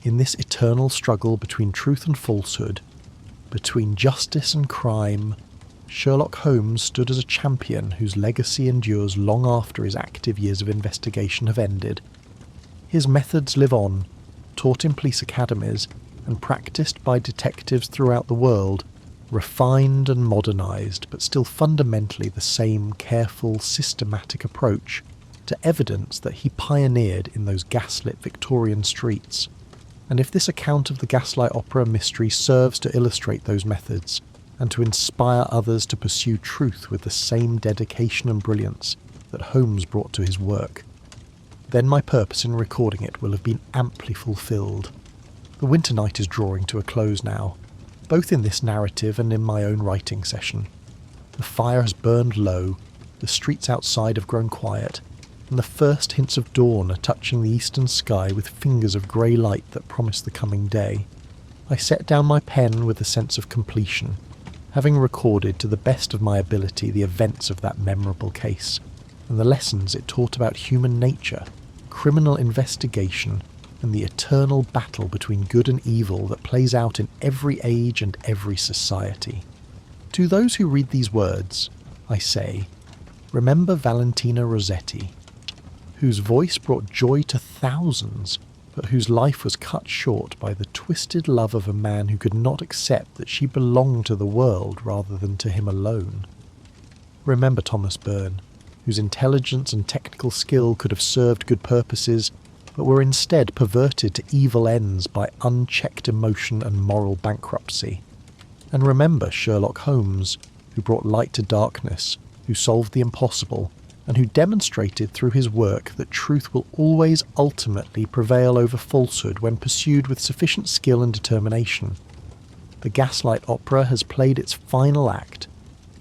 In this eternal struggle between truth and falsehood, between justice and crime, Sherlock Holmes stood as a champion whose legacy endures long after his active years of investigation have ended. His methods live on, taught in police academies and practiced by detectives throughout the world, refined and modernised, but still fundamentally the same careful, systematic approach to evidence that he pioneered in those gaslit Victorian streets. And if this account of the Gaslight opera mystery serves to illustrate those methods, and to inspire others to pursue truth with the same dedication and brilliance that Holmes brought to his work, then my purpose in recording it will have been amply fulfilled. The winter night is drawing to a close now, both in this narrative and in my own writing session. The fire has burned low, the streets outside have grown quiet, and the first hints of dawn are touching the eastern sky with fingers of grey light that promise the coming day. I set down my pen with a sense of completion, having recorded to the best of my ability the events of that memorable case, and the lessons it taught about human nature, criminal investigation, and the eternal battle between good and evil that plays out in every age and every society. To those who read these words, I say, remember Valentina Rossetti, whose voice brought joy to thousands, but whose life was cut short by the twisted love of a man who could not accept that she belonged to the world rather than to him alone. Remember Thomas Byrne, whose intelligence and technical skill could have served good purposes, but were instead perverted to evil ends by unchecked emotion and moral bankruptcy. And remember Sherlock Holmes, who brought light to darkness, who solved the impossible, and who demonstrated through his work that truth will always ultimately prevail over falsehood when pursued with sufficient skill and determination. The Gaslight opera has played its final act.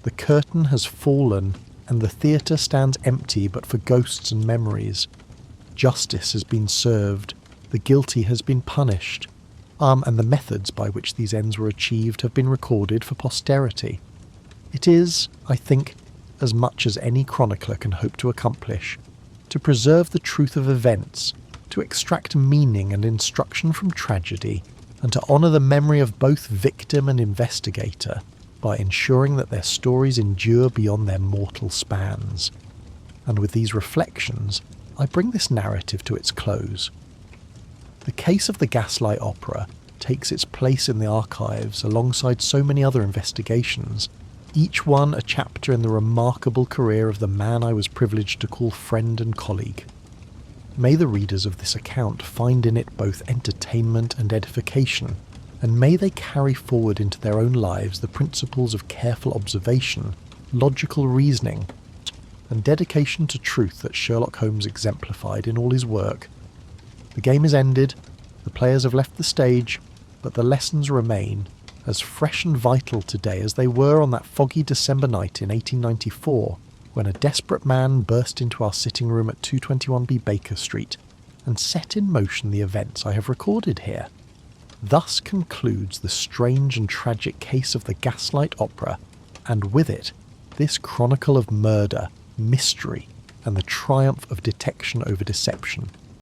The curtain has fallen, and the theatre stands empty but for ghosts and memories. Justice has been served, the guilty has been punished, and the methods by which these ends were achieved have been recorded for posterity. It is, I think, as much as any chronicler can hope to accomplish, to preserve the truth of events, to extract meaning and instruction from tragedy, and to honour the memory of both victim and investigator by ensuring that their stories endure beyond their mortal spans. And with these reflections, I bring this narrative to its close. The case of the Gaslight opera takes its place in the archives alongside so many other investigations, each one a chapter in the remarkable career of the man I was privileged to call friend and colleague. May the readers of this account find in it both entertainment and edification, and may they carry forward into their own lives the principles of careful observation, logical reasoning, and dedication to truth that Sherlock Holmes exemplified in all his work. The game is ended, the players have left the stage, but the lessons remain, as fresh and vital today as they were on that foggy December night in 1894, when a desperate man burst into our sitting room at 221B Baker Street and set in motion the events I have recorded here. Thus concludes the strange and tragic case of the Gaslight opera, and with it, this chronicle of murder, mystery, and the triumph of detection over deception.